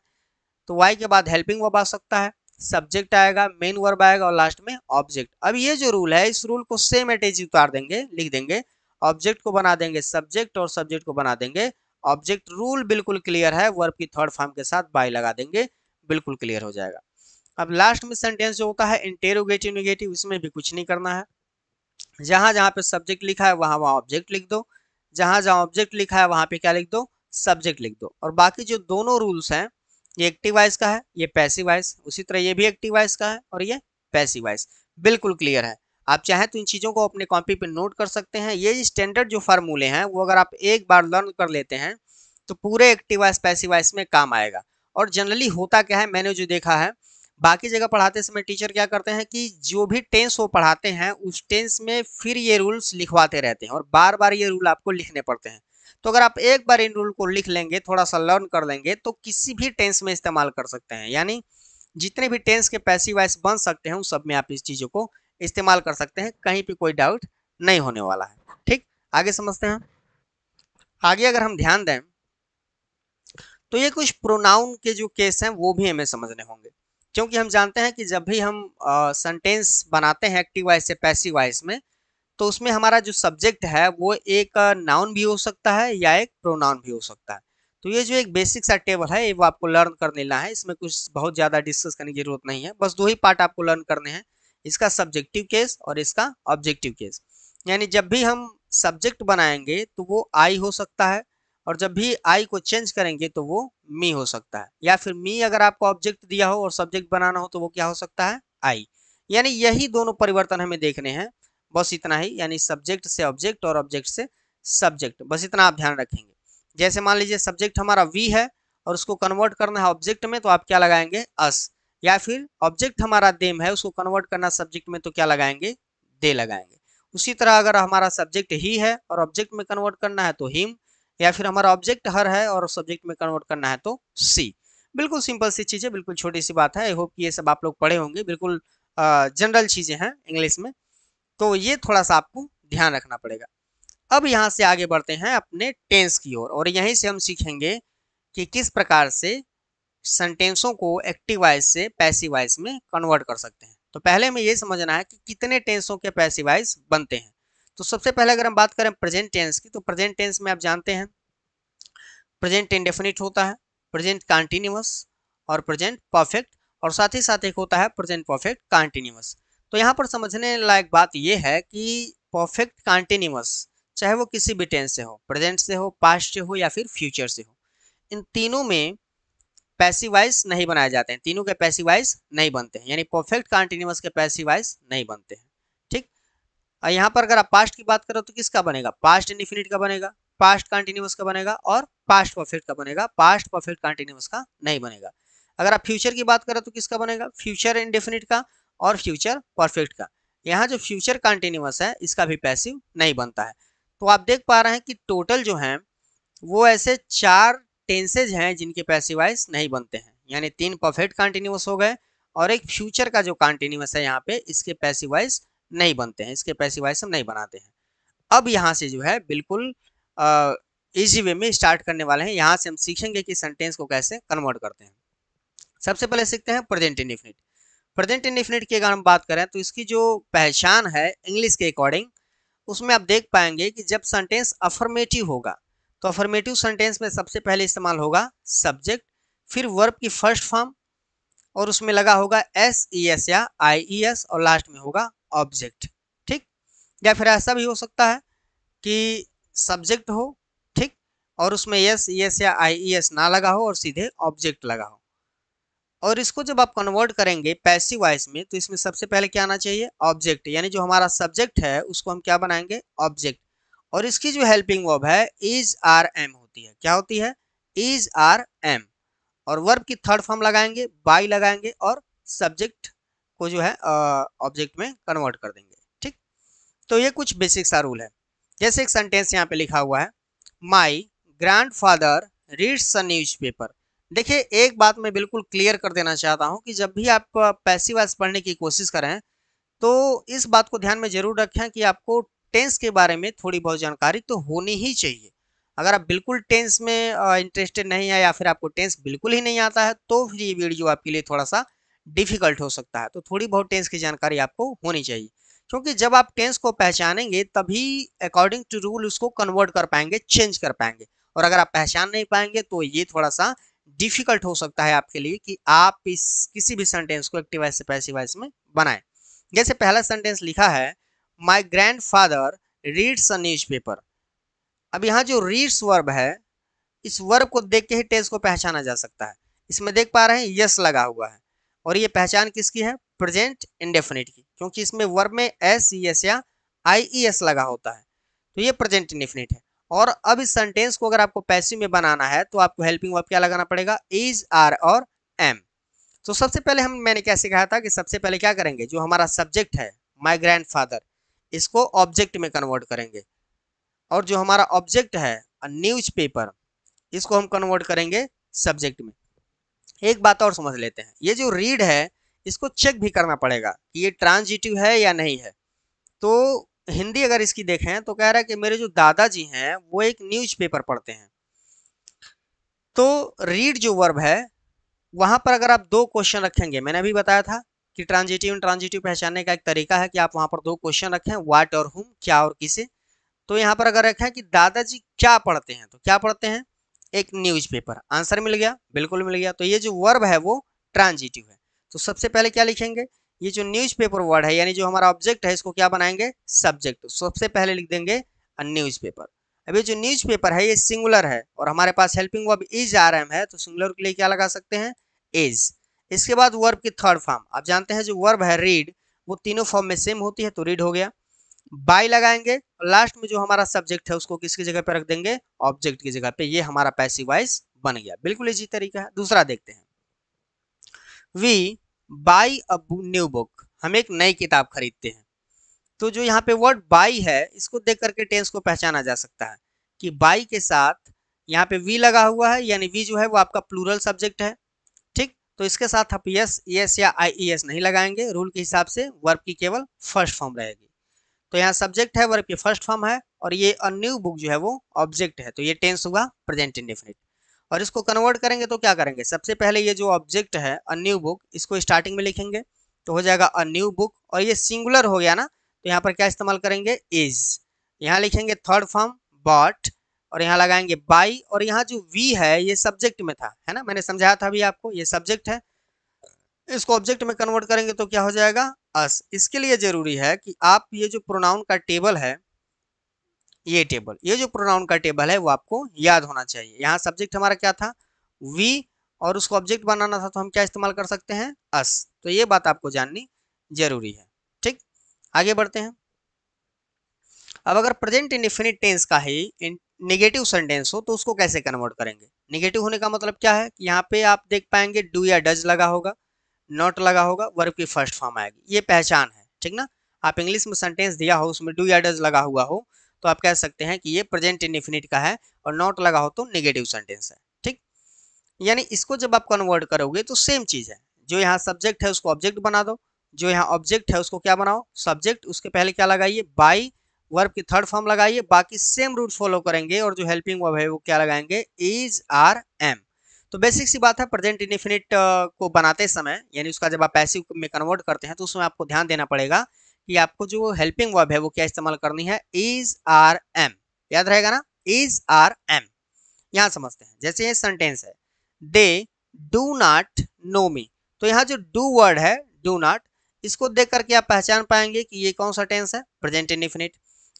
तो वाई के बाद हेल्पिंग वर्ब आ सकता है, सब्जेक्ट आएगा, मेन वर्ब आएगा और लास्ट में ऑब्जेक्ट। अब ये जो रूल है इस रूल को सेम एट एज उतार देंगे, लिख देंगे, ऑब्जेक्ट को बना देंगे सब्जेक्ट और सब्जेक्ट को बना देंगे ऑब्जेक्ट। रूल बिल्कुल क्लियर है, वर्ब की थर्ड फॉर्म के साथ बाय लगा देंगे, बिल्कुल क्लियर हो जाएगा। अब लास्ट में सेंटेंस जो होता है इंटेरोगेटिव नेगेटिव, इसमें भी कुछ नहीं करना है। जहां जहां पे सब्जेक्ट लिखा है वहां वहां ऑब्जेक्ट लिख दो, जहां जहां ऑब्जेक्ट लिखा है वहां पे क्या लिख दो, सब्जेक्ट लिख दो। और बाकी जो दोनों रूल्स हैं, ये एक्टिव वॉइस का है, ये पैसिव वॉइस, उसी तरह ये भी एक्टिव वॉइस का है और ये पैसिव वॉइस, बिल्कुल क्लियर है। आप चाहें तो इन चीज़ों को अपने कॉपी पे नोट कर सकते हैं। ये स्टैंडर्ड जो फार्मूले हैं वो अगर आप एक बार लर्न कर लेते हैं तो पूरे एक्टिव वॉइस पैसिव वॉइस में काम आएगा। और जनरली होता क्या है, मैंने जो देखा है बाकी जगह पढ़ाते समय टीचर क्या करते हैं कि जो भी टेंस वो पढ़ाते हैं उस टेंस में फिर ये रूल्स लिखवाते रहते हैं और बार बार ये रूल आपको लिखने पड़ते हैं। तो अगर आप एक बार इन रूल को लिख लेंगे, थोड़ा सा लर्न कर लेंगे, तो किसी भी टेंस में इस्तेमाल कर सकते हैं। यानी जितने भी टेंस के पैसिव वॉइस बन सकते हैं उन सब में आप इस चीज़ों को इस्तेमाल कर सकते हैं, कहीं पे कोई डाउट नहीं होने वाला है। ठीक, आगे समझते हैं। आगे अगर हम ध्यान दें तो ये कुछ प्रोनाउन के जो केस हैं वो भी हमें समझने होंगे, क्योंकि हम जानते हैं कि जब भी हम सेंटेंस बनाते हैं एक्टिव वॉइस से पैसिव वॉइस में, तो उसमें हमारा जो सब्जेक्ट है वो एक नाउन भी हो सकता है या एक प्रोनाउन भी हो सकता है। तो ये जो एक बेसिक सा टेबल है ये वो आपको लर्न कर लेना है, इसमें कुछ बहुत ज़्यादा डिस्कस करने की जरूरत नहीं है, बस दो ही पार्ट आपको लर्न करने हैं, इसका सब्जेक्टिव केस और इसका ऑब्जेक्टिव केस। यानी जब भी हम सब्जेक्ट बनाएंगे तो वो आई हो सकता है, और जब भी आई को चेंज करेंगे तो वो मी हो सकता है, या फिर मी अगर आपको ऑब्जेक्ट दिया हो और सब्जेक्ट बनाना हो तो वो क्या हो सकता है, आई। यानी यही दोनों परिवर्तन हमें देखने हैं, बस इतना ही, यानी सब्जेक्ट से ऑब्जेक्ट और ऑब्जेक्ट से सब्जेक्ट, बस इतना आप ध्यान रखेंगे। जैसे मान लीजिए सब्जेक्ट हमारा वी है और उसको कन्वर्ट करना है ऑब्जेक्ट में, तो आप क्या लगाएंगे, अस। या फिर ऑब्जेक्ट हमारा देम है, उसको कन्वर्ट करना सब्जेक्ट में, तो क्या लगाएंगे, दे लगाएंगे। उसी तरह अगर हमारा सब्जेक्ट ही है और ऑब्जेक्ट में कन्वर्ट करना है तो हिम, या फिर हमारा ऑब्जेक्ट हर है और सब्जेक्ट में कन्वर्ट करना है तो सी। बिल्कुल सिंपल सी चीज़ है, बिल्कुल छोटी सी बात है, आई होप कि ये सब आप लोग पढ़े होंगे, बिल्कुल जनरल चीज़ें हैं इंग्लिश में, तो ये थोड़ा सा आपको ध्यान रखना पड़ेगा। अब यहाँ से आगे बढ़ते हैं अपने टेंस की ओर, और यहीं से हम सीखेंगे कि किस प्रकार से सेंटेंसों को एक्टिव वॉइस से पैसिव वॉइस में कन्वर्ट कर सकते हैं। तो पहले हमें ये समझना है कि कितने टेंसों के पैसिव वॉइस बनते हैं। तो सबसे पहले अगर हम बात करें प्रेजेंट टेंस की, तो प्रेजेंट टेंस में आप जानते हैं प्रेजेंट इंडेफिनिट होता है, प्रेजेंट कंटीन्यूअस और प्रेजेंट परफेक्ट, और साथ ही साथ एक होता है प्रेजेंट परफेक्ट कंटीन्यूअस। तो यहाँ पर समझने लायक बात यह है कि परफेक्ट कंटीन्यूअस चाहे वो किसी भी टेंस से हो, प्रेजेंट से हो, पास्ट से हो या फिर फ्यूचर से हो, इन तीनों में पैसिव वॉइस नहीं बनाए जाते हैं, तीनों के पैसिव वॉइस नहीं बनते हैं, यानी परफेक्ट कंटीन्यूअस के पैसिव वॉइस नहीं बनते हैं। ठीक, और यहाँ पर अगर आप पास्ट की बात करो तो किसका बनेगा, पास्ट इंडिफिनिट का बनेगा, पास्ट कंटिन्यूअस का बनेगा और पास्ट परफेक्ट का बनेगा, पास्ट परफेक्ट कंटिन्यूअस का नहीं बनेगा। अगर आप फ्यूचर की बात करो तो किसका बनेगा, फ्यूचर इंडेफिनिट का और फ्यूचर परफेक्ट का। यहाँ जो फ्यूचर कंटिन्यूअस है इसका भी पैसिव नहीं बनता है। तो आप देख पा रहे हैं कि टोटल जो है वो ऐसे 4 टेंसेज हैं जिनके पैसिव वॉइस नहीं बनते हैं, यानी 3 परफेक्ट कंटिन्यूअस हो गए और एक फ्यूचर का जो कंटिन्यूअस है यहाँ पे, इसके पैसिव वॉइस नहीं बनते हैं, इसके पैसिव वॉइस हम नहीं बनाते हैं। अब यहाँ से जो है बिल्कुल इजी वे में स्टार्ट करने वाले हैं, यहाँ से हम सीखेंगे कि सेंटेंस को कैसे कन्वर्ट करते हैं। सबसे पहले सीखते हैं प्रेजेंट इंडेफिनिट। प्रेजेंट इंडेफिनिट की अगर हम बात करें तो इसकी जो पहचान है इंग्लिश के अकॉर्डिंग, उसमें आप देख पाएंगे कि जब सेंटेंस अफर्मेटिव होगा तो अफर्मेटिव सेंटेंस में सबसे पहले इस्तेमाल होगा सब्जेक्ट, फिर वर्ब की फर्स्ट फॉर्म और उसमें लगा होगा एस ई एस या आई ई एस, और लास्ट में होगा ऑब्जेक्ट। ठीक, या फिर ऐसा भी हो सकता है कि सब्जेक्ट हो, ठीक, और उसमें एस ई एस या आई ई एस ना लगा हो और सीधे ऑब्जेक्ट लगा हो। और इसको जब आप कन्वर्ट करेंगे पैसिव वॉइस में तो इसमें सबसे पहले क्या आना चाहिए, ऑब्जेक्ट, यानी जो हमारा सब्जेक्ट है उसको हम क्या बनाएंगे, ऑब्जेक्ट, और इसकी जो हेल्पिंग वर्ब है इज आर एम होती है, क्या होती है, इज आर एम, और वर्ब की थर्ड फॉर्म लगाएंगे, बाई लगाएंगे और सब्जेक्ट को जो है ऑब्जेक्ट में कन्वर्ट कर देंगे। ठीक, तो ये कुछ बेसिक सा रूल है। जैसे एक सेंटेंस यहाँ पे लिखा हुआ है, माई ग्रैंडफादर रीड्स अ न्यूज़पेपर। देखिए एक बात मैं बिल्कुल क्लियर कर देना चाहता हूँ कि जब भी आप पैसिव वॉइस पढ़ने की कोशिश करें तो इस बात को ध्यान में जरूर रखें कि आपको टेंस के बारे में थोड़ी बहुत जानकारी तो होनी ही चाहिए। अगर आप बिल्कुल टेंस में इंटरेस्टेड नहीं है या फिर आपको टेंस बिल्कुल ही नहीं आता है तो फिर ये वीडियो आपके लिए थोड़ा सा डिफिकल्ट हो सकता है। तो थोड़ी बहुत टेंस की जानकारी आपको होनी चाहिए, क्योंकि जब आप टेंस को पहचानेंगे तभी अकॉर्डिंग टू रूल उसको कन्वर्ट कर पाएंगे, चेंज कर पाएंगे। और अगर आप पहचान नहीं पाएंगे तो ये थोड़ा सा डिफिकल्ट हो सकता है आपके लिए कि आप इस किसी भी सेंटेंस को एक्टिव वॉइस से पैसिव वॉइस में बनाएं। जैसे पहला सेंटेंस लिखा है, my grand father reads a news paper. अब यहाँ जो रीड्स वर्ब है, इस वर्ब को देख के ही टेंस को पहचाना जा सकता है। इसमें देख पा रहे हैं यस लगा हुआ है, और ये पहचान किसकी है, प्रेजेंट इंडेफिनिट की, क्योंकि इसमें वर्ब में एस ई एस या आई ई एस लगा होता है, तो ये प्रेजेंट इंडेफिनिट है। और अब इस सेंटेंस को अगर आपको पैसिव में बनाना है तो आपको हेल्पिंग वर्ब क्या लगाना पड़ेगा, इज आर और एम। तो सबसे पहले मैंने क्या सिखाया था कि सबसे पहले क्या करेंगे, जो हमारा सब्जेक्ट है माई ग्रैंडफादर, इसको ऑब्जेक्ट में कन्वर्ट करेंगे, और जो हमारा ऑब्जेक्ट है न्यूज़पेपर, इसको हम कन्वर्ट करेंगे सब्जेक्ट में। एक बात और समझ लेते हैं, ये जो रीड है इसको चेक भी करना पड़ेगा कि ये ट्रांजिटिव है या नहीं है। तो हिंदी अगर इसकी देखें तो कह रहा है कि मेरे जो दादाजी हैं वो एक न्यूज़पेपर पढ़ते हैं। तो रीड जो वर्ब है वहां पर अगर आप दो क्वेश्चन रखेंगे, मैंने अभी बताया था कि ट्रांजिटिव एंड ट्रांजिटिव पहचानने का एक तरीका है कि आप वहां पर दो क्वेश्चन रखें, व्हाट और हुम, क्या और किसे। तो यहाँ पर अगर रखें कि दादाजी क्या पढ़ते हैं, तो क्या पढ़ते हैं, एक न्यूज़पेपर। आंसर मिल गया, बिल्कुल मिल गया। तो ये जो वर्ब है वो ट्रांजिटिव है। तो सबसे पहले क्या लिखेंगे, ये जो न्यूज़पेपर वर्ड है यानी जो हमारा ऑब्जेक्ट है इसको क्या बनाएंगे, सब्जेक्ट। तो सबसे पहले लिख देंगे अ न्यूज़पेपर। अब ये जो न्यूज़पेपर है ये सिंगुलर है और हमारे पास हेल्पिंग वर्ब इज आ रहा है, तो सिंगुलर के लिए क्या लगा सकते हैं, इज। इसके बाद वर्ब की थर्ड फॉर्म, आप जानते हैं जो वर्ब है रीड वो तीनों फॉर्म में सेम होती है, तो रीड हो गया। बाय लगाएंगे और लास्ट में जो हमारा सब्जेक्ट है उसको किसकी जगह पे रख देंगे, ऑब्जेक्ट की जगह पे। ये हमारा पैसिव वॉइस बन गया। बिल्कुल इजी तरीका है। दूसरा देखते हैं, we buy a new book, हम एक नई किताब खरीदते हैं। तो जो यहाँ पे वर्ड बाई है इसको देख करके टेंस को पहचाना जा सकता है कि बाई के साथ यहाँ पे वी लगा हुआ है, यानी वी जो है वो आपका प्लूरल सब्जेक्ट है। ठीक, तो इसके साथ आप यस यस या आई ई एस नहीं लगाएंगे, रूल के हिसाब से वर्ब की केवल फर्स्ट फॉर्म रहेगी। तो यहाँ सब्जेक्ट है, वर्ब की फर्स्ट फॉर्म है, और ये अ न्यू बुक जो है वो ऑब्जेक्ट है, तो ये टेंस हुआ प्रेजेंट इंडेफिनिट। और इसको कन्वर्ट करेंगे तो क्या करेंगे, सबसे पहले ये जो ऑब्जेक्ट है अ न्यू बुक इसको स्टार्टिंग में लिखेंगे तो हो जाएगा अ न्यू बुक, और ये सिंगुलर हो गया ना, तो यहाँ पर क्या इस्तेमाल करेंगे, इज। यहाँ लिखेंगे थर्ड फॉर्म बॉट, और यहाँ लगाएंगे बाई, और यहाँ जो वी है ये सब्जेक्ट में था, है ना, मैंने समझाया था अभी आपको, ये सब्जेक्ट है। इसको ऑब्जेक्ट में कन्वर्ट करेंगे तो क्या हो जाएगा, अस। इसके लिए जरूरी है कि आप ये जो प्रोनाउन का टेबल है, ये टेबल, ये जो प्रोनाउन का टेबल है वो आपको याद होना चाहिए। यहाँ सब्जेक्ट हमारा क्या था, वी, और उसको ऑब्जेक्ट बनाना था तो हम क्या इस्तेमाल कर सकते हैं, अस। तो ये बात आपको जाननी जरूरी है। ठीक, आगे बढ़ते हैं। अब अगर प्रेजेंट इंडेफिनिट टेंस का ही नेगेटिव सेंटेंस हो तो उसको कैसे कन्वर्ट करेंगे। नेगेटिव होने का मतलब क्या है कि यहाँ पे आप देख पाएंगे डू या डज लगा होगा, नॉट लगा होगा, वर्ब की फर्स्ट फॉर्म आएगी, ये पहचान है। ठीक ना, आप इंग्लिश में सेंटेंस दिया हो उसमें डू या डज लगा हुआ हो तो आप कह सकते हैं कि ये प्रेजेंट इंडेफिनिट का है, और नॉट लगा हो तो नेगेटिव सेंटेंस है। ठीक, यानी इसको जब आप कन्वर्ट करोगे तो सेम चीज है, जो यहाँ सब्जेक्ट है उसको ऑब्जेक्ट बना दो, जो यहाँ ऑब्जेक्ट है उसको क्या बनाओ, सब्जेक्ट, उसके पहले क्या लगाइए, बाई, वर्ब की थर्ड फॉर्म लगाइए, बाकी सेम रूल फॉलो करेंगे, और जो हेल्पिंग वर्ब है वो क्या लगाएंगे, इज, आर, एम। तो बेसिक सी बात है, प्रेजेंट इंडेफिनिट को बनाते समय यानी उसका जब आप पैसिव में कन्वर्ट करते हैं तो उसमें आपको ध्यान देना पड़ेगा कि आपको जो हेल्पिंग वर्ब है वो क्या इस्तेमाल करनी है, इज, आर, एम। याद रहेगा ना, इज, आर, एम। यहाँ समझते हैं, जैसे ये सेंटेंस है, दे डू नॉट नो मी। तो यहाँ जो डू वर्ड है, डू नॉट, इसको देख करके आप पहचान पाएंगे कि ये कौन सा टेंस है, प्रेजेंट इंडेफिनिट।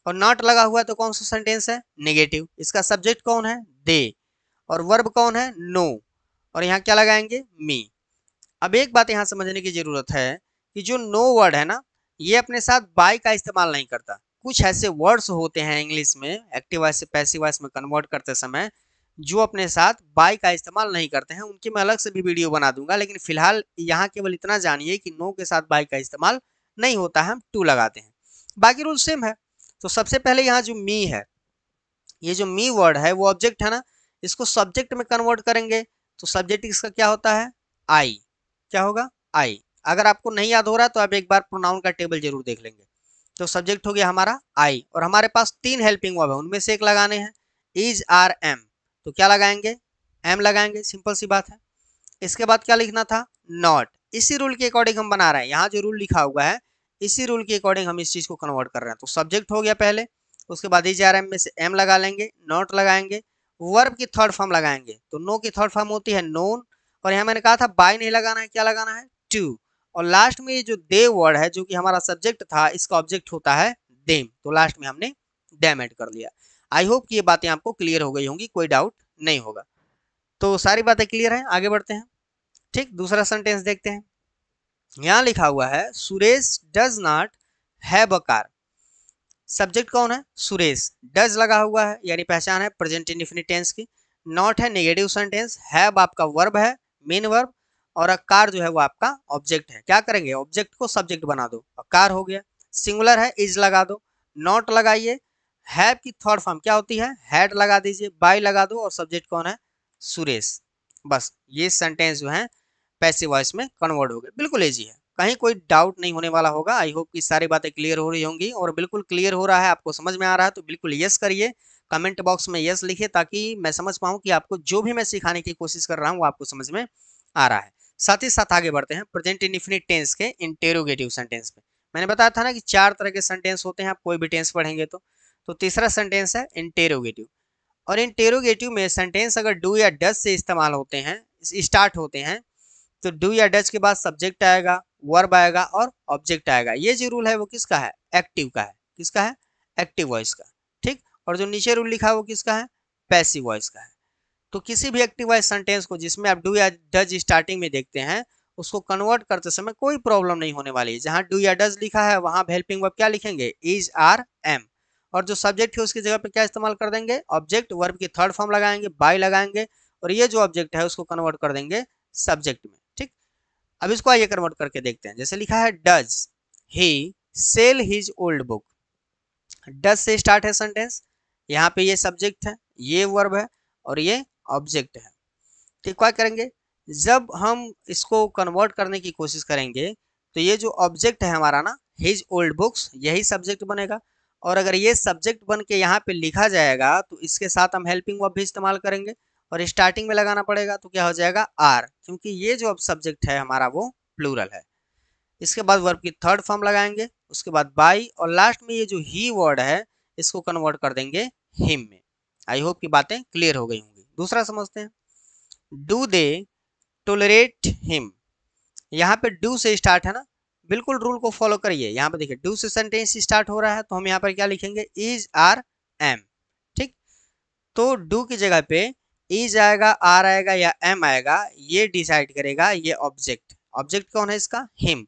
और नॉट लगा हुआ है तो कौन सा सेंटेंस है, नेगेटिव। इसका सब्जेक्ट कौन है, दे, और वर्ब कौन है, नो, और यहाँ क्या लगाएंगे, मी। अब एक बात यहाँ समझने की जरूरत है कि जो नो वर्ड है ना, ये अपने साथ बाय का इस्तेमाल नहीं करता। कुछ ऐसे वर्ड्स होते हैं इंग्लिश में एक्टिव वॉइस से पैसिव वॉइस में कन्वर्ट करते समय जो अपने साथ बाय का इस्तेमाल नहीं करते हैं, उनकी मैं अलग से भी वीडियो बना दूंगा, लेकिन फिलहाल यहाँ केवल इतना जानिए कि नो के साथ बाय का इस्तेमाल नहीं होता है, हम टू लगाते हैं, बाकी रूल सेम है। तो सबसे पहले यहाँ जो मी है, ये जो मी वर्ड है वो ऑब्जेक्ट है ना, इसको सब्जेक्ट में कन्वर्ट करेंगे तो सब्जेक्ट इसका क्या होता है, आई। क्या होगा, आई। अगर आपको नहीं याद हो रहा है तो आप एक बार प्रोनाउन का टेबल जरूर देख लेंगे। तो सब्जेक्ट हो गया हमारा आई, और हमारे पास तीन हेल्पिंग वर्ब है, उनमें से एक लगाने हैं, इज, आर, एम। तो क्या लगाएंगे, एम लगाएंगे, सिंपल सी बात है। इसके बाद क्या लिखना था, नॉट। इसी रूल के अकॉर्डिंग हम बना रहे हैं, यहाँ जो रूल लिखा हुआ है इसी रूल के अकॉर्डिंग हम इस चीज को कन्वर्ट कर रहे हैं। तो सब्जेक्ट हो गया पहले, उसके बाद इज, आर, एम में से एम लगा लेंगे, नॉट लगाएंगे, वर्ब की थर्ड फॉर्म लगाएंगे, तो नो की थर्ड फॉर्म होती है नोन, और यहाँ मैंने कहा था बाय नहीं लगाना है, क्या लगाना है, टू। और लास्ट में ये जो दे वर्ड है जो कि हमारा सब्जेक्ट था, इसका ऑब्जेक्ट होता है देम, तो लास्ट में हमने डैम ऐड कर लिया। आई होप कि ये बातें आपको क्लियर हो गई होंगी, कोई डाउट नहीं होगा। तो सारी बातें क्लियर हैं, आगे बढ़ते हैं। ठीक, दूसरा सेंटेंस देखते हैं। यहाँ लिखा हुआ है Suresh does not have a car. Subject कौन है, सुरेश, डज लगा हुआ है यानी पहचान है प्रेजेंट इंडेफिनिट टेंस की, नॉट है नेगेटिव सेंटेंस, हैव आपका वर्ब है, मेन वर्ब, और अ कार जो है वो आपका ऑब्जेक्ट है। क्या करेंगे, ऑब्जेक्ट को सब्जेक्ट बना दो, कार हो गया। सिंगुलर है, इज लगा दो, नॉट लगाइए, हैव की थर्ड फॉर्म क्या होती है, हैड लगा दीजिए, बाय लगा दो, और सब्जेक्ट कौन है, सुरेश। बस ये सेंटेंस जो है पैसिव वॉइस में कन्वर्ट हो गए। बिल्कुल इजी है, कहीं कोई डाउट नहीं होने वाला होगा। आई होप कि सारी बातें क्लियर हो रही होंगी, और बिल्कुल क्लियर हो रहा है, आपको समझ में आ रहा है तो बिल्कुल यस करिए, कमेंट बॉक्स में यस लिखिए, ताकि मैं समझ पाऊँ कि आपको जो भी मैं सिखाने की कोशिश कर रहा हूँ वो आपको समझ में आ रहा है। साथ ही साथ आगे बढ़ते हैं प्रेजेंट इंडेफिनिट टेंस के इंटेरोगेटिव सेंटेंस पे। मैंने बताया था ना कि 4 तरह के सेंटेंस होते हैं, आप कोई भी टेंस पढ़ेंगे तो तीसरा सेंटेंस है इंटेरोगेटिव। और इंटेरोगेटिव में सेंटेंस अगर डू या डज से इस्तेमाल होते हैं, स्टार्ट होते हैं, तो डू या डज के बाद सब्जेक्ट आएगा, वर्ब आएगा और ऑब्जेक्ट आएगा। ये जो रूल है वो किसका है? एक्टिव का है। किसका है? एक्टिव वॉइस का। ठीक। और जो नीचे रूल लिखा है वो किसका है? पैसिव वॉइस का है। तो किसी भी एक्टिव वॉइस सेंटेंस को जिसमें आप डू या डज स्टार्टिंग में देखते हैं, उसको कन्वर्ट करते समय कोई प्रॉब्लम नहीं होने वाली है। जहां डू या डज लिखा है वहां हेल्पिंग वर्ब क्या लिखेंगे? Is, are, am. और जो सब्जेक्ट है उसकी जगह पे क्या इस्तेमाल कर देंगे? ऑब्जेक्ट। वर्ब की थर्ड फॉर्म लगाएंगे, बाय लगाएंगे, और ये जो ऑब्जेक्ट है उसको कन्वर्ट कर देंगे सब्जेक्ट में। ठीक। अब इसको आइए कन्वर्ट करके देखते हैं। जैसे लिखा है does he sell his old book. Does से स्टार्ट है सेंटेंस, यहाँ पे ये सब्जेक्ट है, ये वर्ब है, और ये ऑब्जेक्ट है। ठीक। क्या करेंगे? जब हम इसको कन्वर्ट करने की कोशिश करेंगे तो ये जो ऑब्जेक्ट है हमारा ना, हिज ओल्ड बुक्स, यही सब्जेक्ट बनेगा। और अगर ये सब्जेक्ट बन के यहाँ पे लिखा जाएगा तो इसके साथ हम हेल्पिंग वर्ब भी इस्तेमाल करेंगे, और स्टार्टिंग में लगाना पड़ेगा, तो क्या हो जाएगा? आर, क्योंकि ये जो अब सब्जेक्ट है हमारा वो प्लूरल है। इसके बाद वर्ब की थर्ड फॉर्म लगाएंगे, उसके बाद बाई, और लास्ट में ये जो ही वर्ड है इसको कन्वर्ट कर देंगे हिम में। आई होप की बातें क्लियर हो गई होंगी। दूसरा समझते हैं। Do they tolerate him. यहाँ पे डू से स्टार्ट है ना, बिल्कुल रूल को फॉलो करिए। यहाँ पे देखिए डू से सेंटेंस स्टार्ट हो रहा है, तो हम यहाँ पर क्या लिखेंगे? Is, are, am. ठीक। तो डू की जगह पे इज आएगा, आर आएगा या एम आएगा, ये डिसाइड करेगा ये ऑब्जेक्ट। ऑब्जेक्ट कौन है इसका? हिम।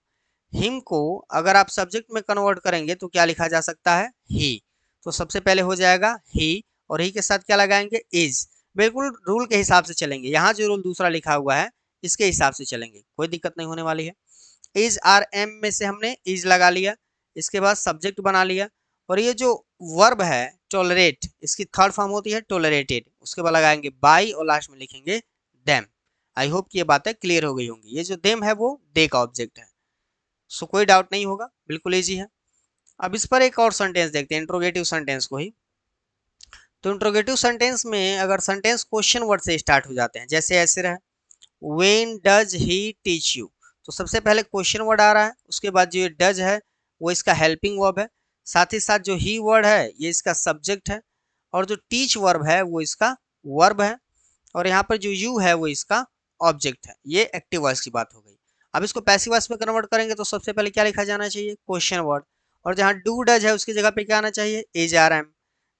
हिम को अगर आप सब्जेक्ट में कन्वर्ट करेंगे तो क्या लिखा जा सकता है? ही। तो सबसे पहले हो जाएगा ही, और ही के साथ क्या लगाएंगे? इज। बिल्कुल रूल के हिसाब से चलेंगे, यहाँ जो रूल दूसरा लिखा हुआ है इसके हिसाब से चलेंगे, कोई दिक्कत नहीं होने वाली है। इज, आर, एम में से हमने इज लगा लिया, इसके बाद सब्जेक्ट बना लिया, और ये जो वर्ब है टॉलरेट, इसकी थर्ड फॉर्म होती है टॉलरेटेड, उसके बाद लगाएंगे बाई, और लास्ट में लिखेंगे देम। आई होप कि ये बातें क्लियर हो गई होंगी। ये जो देम है वो दे का ऑब्जेक्ट है, सो कोई डाउट नहीं होगा, बिल्कुल इजी है। अब इस पर एक और सेंटेंस देखते हैं, इंट्रोगेटिव सेंटेंस को ही। तो इंट्रोगेटिव सेंटेंस में अगर सेंटेंस क्वेश्चन वर्ड से स्टार्ट हो जाते हैं, जैसे ऐसे रहे when does he teach you, तो सबसे पहले क्वेश्चन वर्ड आ रहा है, उसके बाद जो ये डज है वो इसका हेल्पिंग वर्ब है, साथ ही साथ जो ही वर्ड है ये इसका सब्जेक्ट है, और जो टीच वर्ब है वो इसका वर्ब है, और यहाँ पर जो यू है वो इसका ऑब्जेक्ट है। ये एक्टिव वॉइस की बात हो गई। अब इसको पैसिव वॉइस में कन्वर्ट करेंगे तो सबसे पहले क्या लिखा जाना चाहिए? Question word. और जहाँ डू डज है उसकी जगह पे क्या आना चाहिए? Is, are, am.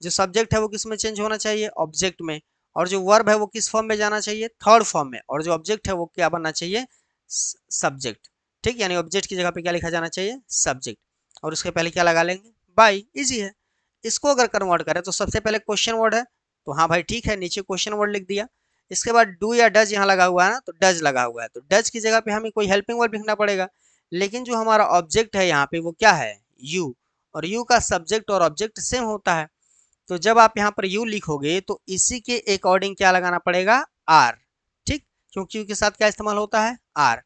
जो सब्जेक्ट है वो किस में चेंज होना चाहिए? ऑब्जेक्ट में। और जो वर्ब है वो किस फॉर्म में जाना चाहिए? थर्ड फॉर्म में। और जो ऑब्जेक्ट है वो क्या बनना चाहिए? सब्जेक्ट। ठीक। यानी ऑब्जेक्ट की जगह पे क्या लिखा जाना चाहिए? सब्जेक्ट। और उसके पहले क्या लगा लेंगे? बाई। इजी है। इसको अगर कन्वर्ट करें तो सबसे पहले क्वेश्चन वर्ड है, तो हाँ भाई ठीक है, नीचे क्वेश्चन वर्ड लिख दिया। इसके बाद डू या डज यहाँ लगा हुआ है ना, तो डज लगा हुआ है, तो डज की जगह पे हमें कोई हेल्पिंग वर्ब लिखना पड़ेगा। लेकिन जो हमारा ऑब्जेक्ट है यहाँ पे वो क्या है? यू। और यू का सब्जेक्ट और ऑब्जेक्ट सेम होता है, तो जब आप यहाँ पर यू लिखोगे तो इसी के अकॉर्डिंग क्या लगाना पड़ेगा? आर। ठीक। क्योंकि यू के साथ क्या इस्तेमाल होता है? आर।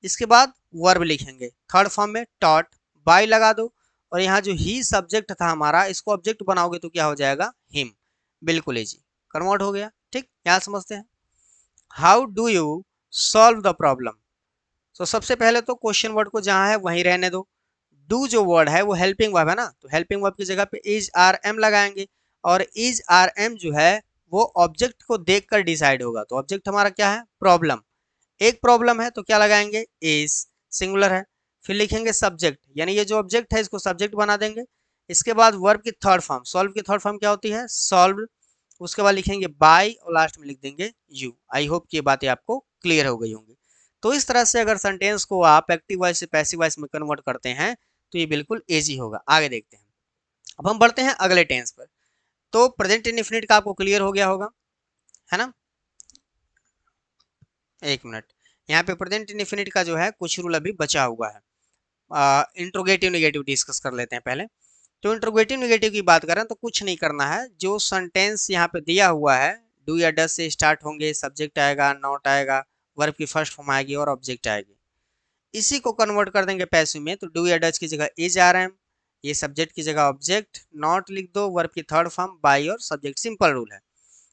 इसके बाद वर्ब लिखेंगे थर्ड फॉर्म में, टॉट, बाय लगा दो, और यहाँ जो ही सब्जेक्ट था हमारा इसको ऑब्जेक्ट बनाओगे तो क्या हो जाएगा? हिम। बिल्कुल इजी, कन्वर्ट हो गया। ठीक। यहाँ समझते हैं। How do you solve the problem. तो सबसे पहले तो क्वेश्चन वर्ड को जहाँ है वहीं रहने दो। डू जो वर्ड है वो हेल्पिंग वर्ब है ना, तो हेल्पिंग वर्ब की जगह पे इज, आर, एम लगाएंगे, और इज, आर, एम जो है वो ऑब्जेक्ट को देखकर डिसाइड होगा। तो ऑब्जेक्ट हमारा क्या है? प्रॉब्लम। एक प्रॉब्लम है तो क्या लगाएंगे? इज, सिंगुलर है। फिर लिखेंगे सब्जेक्ट, यानी ये जो ऑब्जेक्ट है इसको सब्जेक्ट बना देंगे। इसके बाद वर्ब की थर्ड फॉर्म, सॉल्व की थर्ड फॉर्म क्या होती है? सॉल्व। उसके बाद लिखेंगे बाय, और लास्ट में लिख देंगे यू। आई होप कि ये बातें आपको क्लियर हो गई होंगी। तो इस तरह से अगर सेंटेंस को आप एक्टिव वॉइस से पैसिव वॉइस में कन्वर्ट करते हैं तो ये बिल्कुल इजी होगा। आगे देखते हैं। अब हम बढ़ते हैं अगले टेंस पर। तो प्रेजेंट इंडेफिनिट का आपको क्लियर हो गया होगा, है ना? एक मिनट, यहाँ पे प्रेजेंट इंडेफिनिट का जो है कुछ रूल अभी बचा हुआ है। इंट्रोगेटिव नेगेटिव डिस्कस कर लेते हैं पहले। तो इंट्रोगेटिव नेगेटिव की बात करें तो कुछ नहीं करना है, जो सेंटेंस यहाँ पे दिया हुआ है डू या डज से स्टार्ट होंगे, सब्जेक्ट आएगा, नॉट आएगा, वर्ब की फर्स्ट फॉर्म आएगी और ऑब्जेक्ट आएगी। इसी को कन्वर्ट कर देंगे पैसिव में, तो डू या डज की जगह इज आर एम, ये सब्जेक्ट की जगह ऑब्जेक्ट, नॉट लिख दो, वर्ब की थर्ड फॉर्म बाई और सब्जेक्ट, सिंपल रूल है।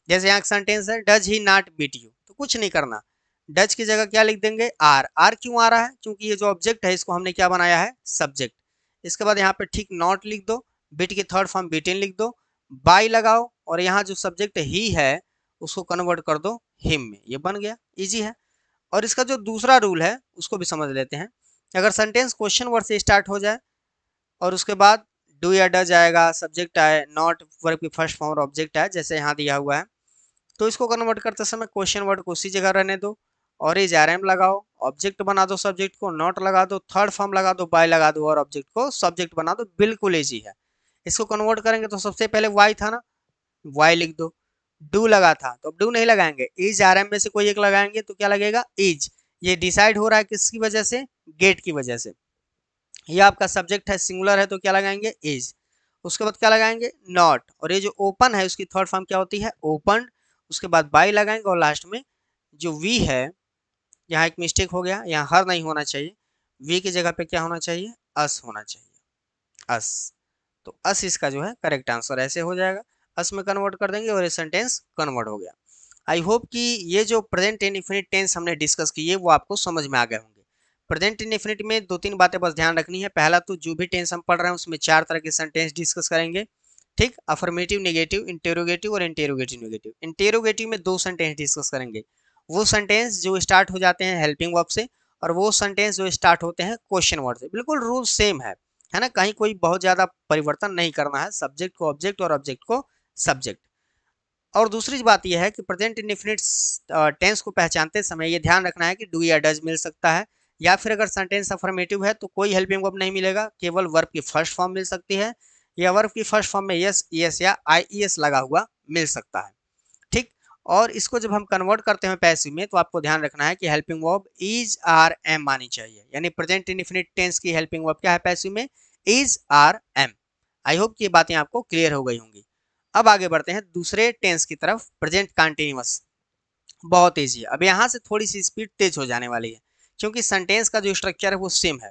जैसे यहाँ सेंटेंस है does he not beat you, तो कुछ नहीं करना, डज की जगह क्या लिख देंगे आर। आर क्यों आ रहा है? क्योंकि ये जो ऑब्जेक्ट है इसको हमने क्या बनाया है? सब्जेक्ट। इसके बाद यहाँ पे ठीक नॉट लिख दो, बीट की थर्ड फॉर्म बीटिन लिख दो, बाई लगाओ और यहाँ जो सब्जेक्ट ही है उसको कन्वर्ट कर दो हिम में, ये बन गया, इजी है। और इसका जो दूसरा रूल है उसको भी समझ लेते हैं। अगर सेंटेंस क्वेश्चन वर्ड से स्टार्ट हो जाए और उसके बाद डू या डज आएगा, सब्जेक्ट आए, नॉट वर्ब की फर्स्ट फॉर्म और ऑब्जेक्ट आए, जैसे यहाँ दिया हुआ है, तो इसको कन्वर्ट करते समय क्वेश्चन वर्ड को उसी जगह रहने दो और इज आर एम लगाओ, ऑब्जेक्ट बना दो सब्जेक्ट को, नॉट लगा दो, थर्ड फॉर्म लगा दो, बाय लगा दो और ऑब्जेक्ट को सब्जेक्ट बना दो, बिल्कुल इजी है। इसको कन्वर्ट करेंगे तो सबसे पहले वाई था ना, वाई लिख दो, डू लगा था तो अब डू नहीं लगाएंगे, इज आर एम में से कोई एक लगाएंगे तो क्या लगेगा? इज। ये डिसाइड हो रहा है किसकी वजह से? गेट की वजह से। ये आपका सब्जेक्ट है, सिंगुलर है, तो क्या लगाएंगे? इज। उसके बाद क्या लगाएंगे? नॉट। और ये जो ओपन है उसकी थर्ड फॉर्म क्या होती है? ओपन। उसके बाद बाई लगाएंगे और लास्ट में जो वी है, यहाँ एक मिस्टेक हो गया, यहाँ हर नहीं होना चाहिए, वी की जगह पे क्या होना चाहिए? अस होना चाहिए, अस। तो अस इसका जो है करेक्ट आंसर, ऐसे हो जाएगा, अस में कन्वर्ट कर देंगे और ये सेंटेंस कन्वर्ट हो गया। आई होप कि ये जो प्रेजेंट इंडेफिनिट टेंस हमने डिस्कस किए वो आपको समझ में आ गए होंगे। प्रेजेंट इंडेफिनिट में दो तीन बातें बस ध्यान रखनी है। पहला तो जो भी टेंस हम पढ़ रहे हैं उसमें चार तरह के सेंटेंस डिस्कस करेंगे, ठीक, अफर्मेटिव, नेगेटिव, इंटेरोगेटिव और इंटेरोगेटिव नेगेटिव। इंटेरोगेटिव में दो सेंटेंस डिस्कस करेंगे, वो सेंटेंस जो स्टार्ट हो जाते हैं हेल्पिंग वर्ब से और वो सेंटेंस जो स्टार्ट होते हैं क्वेश्चन वर्ड से। बिल्कुल रूल सेम है ना, कहीं कोई बहुत ज्यादा परिवर्तन नहीं करना है, सब्जेक्ट को ऑब्जेक्ट और ऑब्जेक्ट को सब्जेक्ट। और दूसरी बात यह है कि प्रेजेंट इंडेफिनिट टेंस को पहचानते समय ये ध्यान रखना है कि डू या डज मिल सकता है, या फिर अगर सेंटेंस अफर्मेटिव है तो कोई हेल्पिंग वर्ब नहीं मिलेगा, केवल वर्ब की फर्स्ट फॉर्म मिल सकती है, या वर्ब की फर्स्ट फॉर्म में यस, यस या आईईएस लगा हुआ मिल सकता है, ठीक। और इसको जब हम कन्वर्ट करते हैं पैसिव में तो आपको ध्यान रखना है कि helping verb is are am आनी चाहिए, यानी प्रेजेंट इंडेफिनिट टेंस की हेल्पिंग वर्ब क्या है पैसिव में? Is are am. I hope कि ये बातें आपको क्लियर हो गई होंगी। अब आगे बढ़ते हैं दूसरे टेंस की तरफ, प्रेजेंट कंटीन्यूअस। बहुत ईजी है, अब यहाँ से थोड़ी सी स्पीड तेज हो जाने वाली है क्योंकि सेंटेंस का जो स्ट्रक्चर है वो सेम है।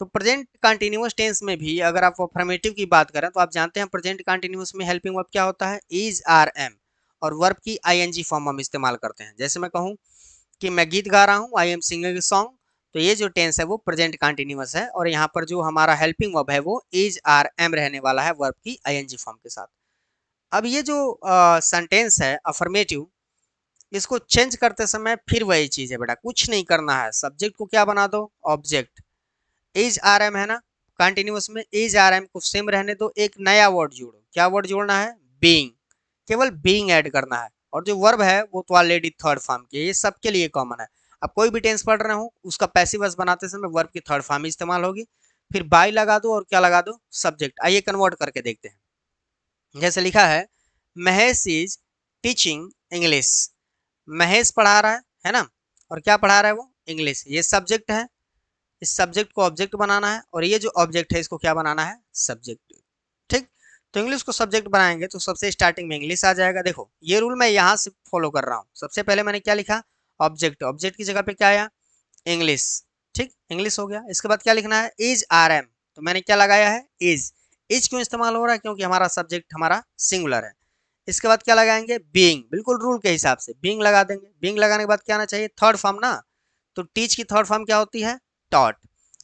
तो प्रेजेंट कंटीन्यूअस टेंस में भी अगर आप अफर्मेटिव की बात करें तो आप जानते हैं प्रेजेंट कंटीन्यूअस में हेल्पिंग वर्ब क्या होता है? इज आर एम, और वर्ब की आईएनजी फॉर्म हम इस्तेमाल करते हैं। जैसे मैं कहूँ कि मैं गीत गा रहा हूँ, आई एम सिंगिंग सॉन्ग, तो ये जो टेंस है वो प्रेजेंट कंटीन्यूअस है और यहाँ पर जो हमारा हेल्पिंग वर्ब है वो इज आर एम रहने वाला है वर्ब की आईएनजी फॉर्म के साथ। अब ये जो सेंटेंस है अफर्मेटिव, इसको चेंज करते समय फिर वही चीज है बेटा, कुछ नहीं करना है, सब्जेक्ट को क्या बना दो? ऑब्जेक्ट। इज आर एम है ना, कंटिन्यूअस में इज आर एम को सेम रहने दो, एक नया वर्ड जोड़ो, क्या वर्ड जोड़ना है? बीइंग, केवल बीइंग ऐड करना है। और जो वर्ब है वो तो ऑलरेडी थर्ड फॉर्म की है, ये सबके लिए कॉमन है। अब कोई भी टेंस पढ़ रहे हो उसका पैसिव वॉइस बनाते समय वर्ब की थर्ड फॉर्म इस्तेमाल होगी, फिर बाई लगा दो और क्या लगा दो? सब्जेक्ट। आइए कन्वर्ट करके देखते हैं। जैसे लिखा है Mahesh is teaching English, Mahesh पढ़ा रहा है ना, और क्या पढ़ा रहा है वो? इंग्लिश। ये सब्जेक्ट है, इस सब्जेक्ट को ऑब्जेक्ट बनाना है और ये जो ऑब्जेक्ट है इसको क्या बनाना है? सब्जेक्ट, ठीक। तो इंग्लिश को सब्जेक्ट बनाएंगे तो सबसे स्टार्टिंग में इंग्लिश आ जाएगा। देखो ये रूल मैं यहाँ से फॉलो कर रहा हूँ, सबसे पहले मैंने क्या लिखा? ऑब्जेक्ट, ऑब्जेक्ट की जगह पे क्या आया? इंग्लिश, ठीक, इंग्लिश हो गया। इसके बाद क्या लिखना है? इज आर एम, तो मैंने क्या लगाया है? इज। इज क्यों इस्तेमाल हो रहा है? क्योंकि हमारा सब्जेक्ट हमारा सिंगुलर है। इसके बाद क्या लगाएंगे? बीइंग, बिल्कुल रूल के हिसाब से बीइंग लगा देंगे। बीइंग लगाने के बाद क्या आना चाहिए? थर्ड फॉर्म ना, तो टीच की थर्ड फॉर्म क्या होती है? टॉट।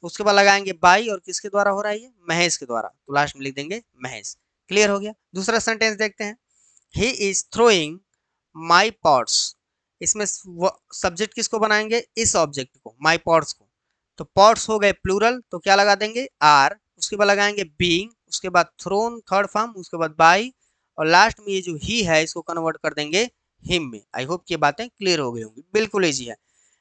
उसके बाद लगाएंगे बाई, और किसके द्वारा हो रहा है? ये महेश के द्वारा, तो लास्ट में लिख देंगे महेश। क्लियर हो गया। दूसरा सेंटेंस देखते हैं, he is throwing my pots. इसमें सब्जेक्ट किसको बनाएंगे? इस ऑब्जेक्ट को, माई पॉट्स को। तो पॉट्स हो गए प्लूरल, तो क्या लगा देंगे? आर। उसके बाद लगाएंगे बीइंग, उसके बाद थ्रोन थर्ड फॉर्म, उसके बाद बाई, और लास्ट में ये जो ही है इसको कन्वर्ट कर देंगे हिम में। आई होप कि ये बातें क्लियर हो गई होंगी। बिल्कुल ईजी है,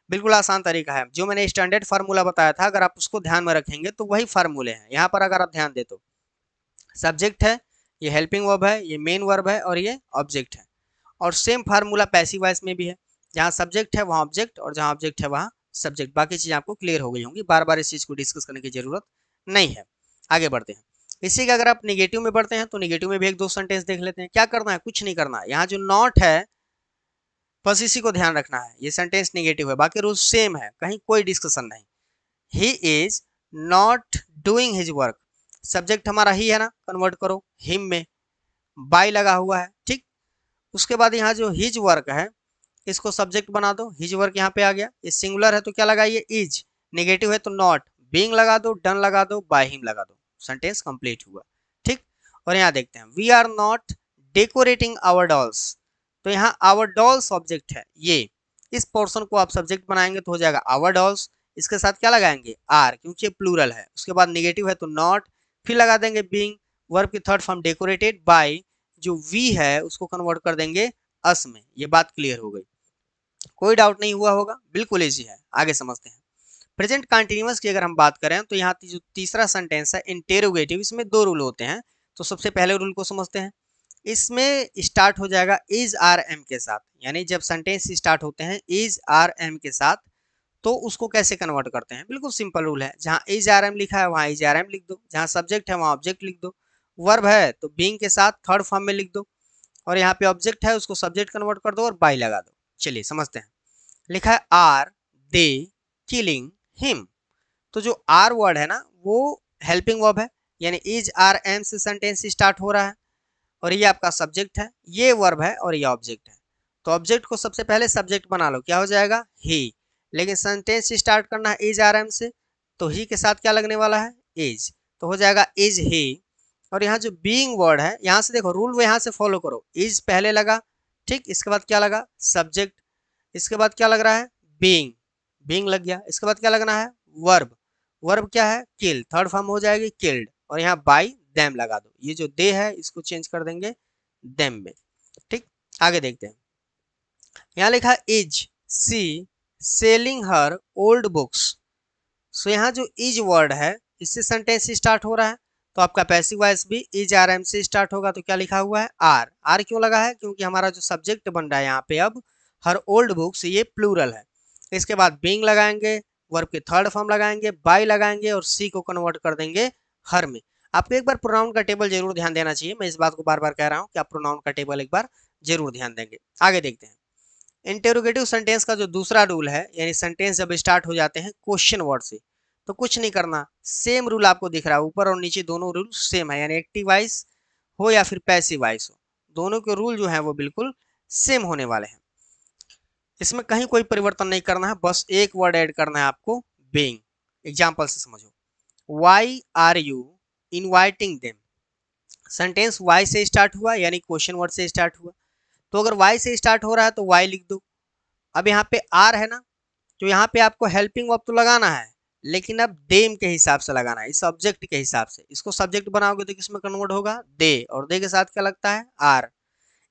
बिल्कुल आसान तरीका है। जो मैंने स्टैंडर्ड फार्मूला बताया था अगर आप उसको ध्यान में रखेंगे तो वही फार्मूले हैं। यहाँ पर अगर आप ध्यान दे तो सब्जेक्ट है, ये हेल्पिंग वर्ब है, ये मेन वर्ब है और ये ऑब्जेक्ट है। और सेम फार्मूला पैसिव वॉइस में भी है, जहाँ सब्जेक्ट है वहाँ ऑब्जेक्ट और जहाँ ऑब्जेक्ट है वहाँ सब्जेक्ट। बाकी चीज़ आपको क्लियर हो गई होंगी, बार बार इस चीज़ को डिस्कस करने की जरूरत नहीं है। आगे बढ़ते हैं। इसी का अगर आप निगेटिव में बढ़ते हैं तो निगेटिव में भी एक दो सेंटेंस देख लेते हैं। क्या करना है? कुछ नहीं करना है। यहाँ जो नॉट है बस इसी को ध्यान रखना है, ये सेंटेंस निगेटिव है, बाकी रूल सेम है, कहीं कोई डिस्कशन नहीं। He is not doing his work, subject हमारा ही है ना, कन्वर्ट करो हिम में, बाय लगा हुआ है, ठीक। उसके बाद यहाँ जो हिज वर्क है इसको सब्जेक्ट बना दो, हिज वर्क यहाँ पे आ गया, ये सिंगुलर है तो क्या लगाइए इज, नेगेटिव है तो नॉट, बीइंग लगा दो, डन लगा दो, बाय हिम लगा दो, सेंटेंस कंप्लीट हुआ, ठीक। और यहाँ देखते हैं, we are not decorating our dolls, तो यहाँ आवर डॉल्स ऑब्जेक्ट है, ये इस पोर्शन को आप सब्जेक्ट बनाएंगे तो हो जाएगा आवर डॉल्स, इसके साथ क्या लगाएंगे आर, क्योंकि ये प्लूरल है, उसके बाद नेगेटिव है तो नॉट, फिर लगा देंगे बीइंग, वर्ब की थर्ड फॉर्म डेकोरेटेड, बाय जो वी है उसको कन्वर्ट कर देंगे अस में, ये बात क्लियर हो गई, कोई डाउट नहीं हुआ होगा, बिल्कुल इजी है, आगे समझते हैं। प्रेजेंट कंटिन्यूअस की अगर हम बात करें तो यहाँ जो तीसरा सेंटेंस है इंटेरोगेटिव, इसमें दो रूल होते हैं, तो सबसे पहले रूल को समझते हैं। इसमें स्टार्ट हो जाएगा इज आर एम के साथ, यानी जब सेंटेंस स्टार्ट होते हैं इज आर एम के साथ तो उसको कैसे कन्वर्ट करते हैं, बिल्कुल सिंपल रूल है, जहाँ इज आर एम लिखा है वहाँ इज आर एम लिख दो, जहाँ सब्जेक्ट है वहाँ ऑब्जेक्ट लिख दो, वर्ब है तो बीइंग के साथ थर्ड फॉर्म में लिख दो, और यहाँ पे ऑब्जेक्ट है उसको सब्जेक्ट कन्वर्ट कर दो और बाय लगा दो। चलिए समझते हैं, लिखा है आर दे किलिंग हिम, तो जो आर वर्ड है ना वो हेल्पिंग वर्ब है, यानी इज आर एम से सेंटेंस स्टार्ट हो रहा है, और ये आपका सब्जेक्ट है, ये वर्ब है और ये ऑब्जेक्ट है, तो ऑब्जेक्ट को सबसे पहले सब्जेक्ट बना लो, क्या हो जाएगा ही, लेकिन सेंटेंस स्टार्ट करना है इज आर एम से, तो ही के साथ क्या लगने वाला है इज, तो हो जाएगा इज ही, और यहाँ जो बीइंग वर्ड है यहाँ से देखो रूल वो यहाँ से फॉलो करो, इज पहले लगा, ठीक, इसके बाद क्या लगा सब्जेक्ट, इसके बाद क्या लग रहा है बीइंग, बीइंग लग गया, इसके बाद क्या लगना है वर्ब, वर्ब क्या है किल, थर्ड फॉर्म हो जाएगी किल्ड, और यहाँ बाय देम लगा दो, ये जो दे है इसको चेंज कर देंगे देम में, ठीक। आगे देखते हैं, यहाँ लिखा is she selling her old books, so यहाँ जो इज वर्ड है इससे सेंटेंस स्टार्ट हो रहा है, तो आपका पैसिव वॉइस भी इज आर एम से स्टार्ट होगा, तो क्या लिखा हुआ है आर, आर क्यों लगा है क्योंकि हमारा जो सब्जेक्ट बन रहा है यहाँ पे अब हर ओल्ड बुक्स, ये प्लूरल है, इसके बाद बीइंग लगाएंगे, वर्ब के थर्ड फॉर्म लगाएंगे, बाय लगाएंगे और सी को कन्वर्ट कर देंगे हर में। आपको एक बार प्रोनाउन का टेबल जरूर ध्यान देना चाहिए, मैं इस बात को बार बार कह रहा हूँ कि आप प्रोनाउन का टेबल एक बार जरूर ध्यान देंगे। आगे देखते हैं, इंटेरोगेटिव सेंटेंस का जो दूसरा रूल है, यानी सेंटेंस जब स्टार्ट हो जाते हैं क्वेश्चन वर्ड से तो कुछ नहीं करना, सेम रूल आपको दिख रहा है, ऊपर और नीचे दोनों रूल सेम है, यानी एक्टिव वॉइस हो या फिर पैसिव वॉइस हो, दोनों के रूल जो है वो बिल्कुल सेम होने वाले हैं, इसमें कहीं कोई परिवर्तन नहीं करना है, बस एक वर्ड ऐड करना है आपको बीइंग। एग्जाम्पल से समझो, why are you inviting them, sentence why से स्टार्ट हुआ यानी क्वेश्चन वर्ड से स्टार्ट हुआ, तो अगर वाई से स्टार्ट हो रहा है तो वाई लिख दो, अब यहाँ पे आर है ना, तो यहाँ पे आपको हेल्पिंग वर्ब तो लगाना है, लेकिन अब देम के हिसाब से लगाना है, इस ऑब्जेक्ट के हिसाब से, इसको सब्जेक्ट बनाओगे तो किसमें कन्वर्ट होगा दे, और दे के साथ क्या लगता है आर,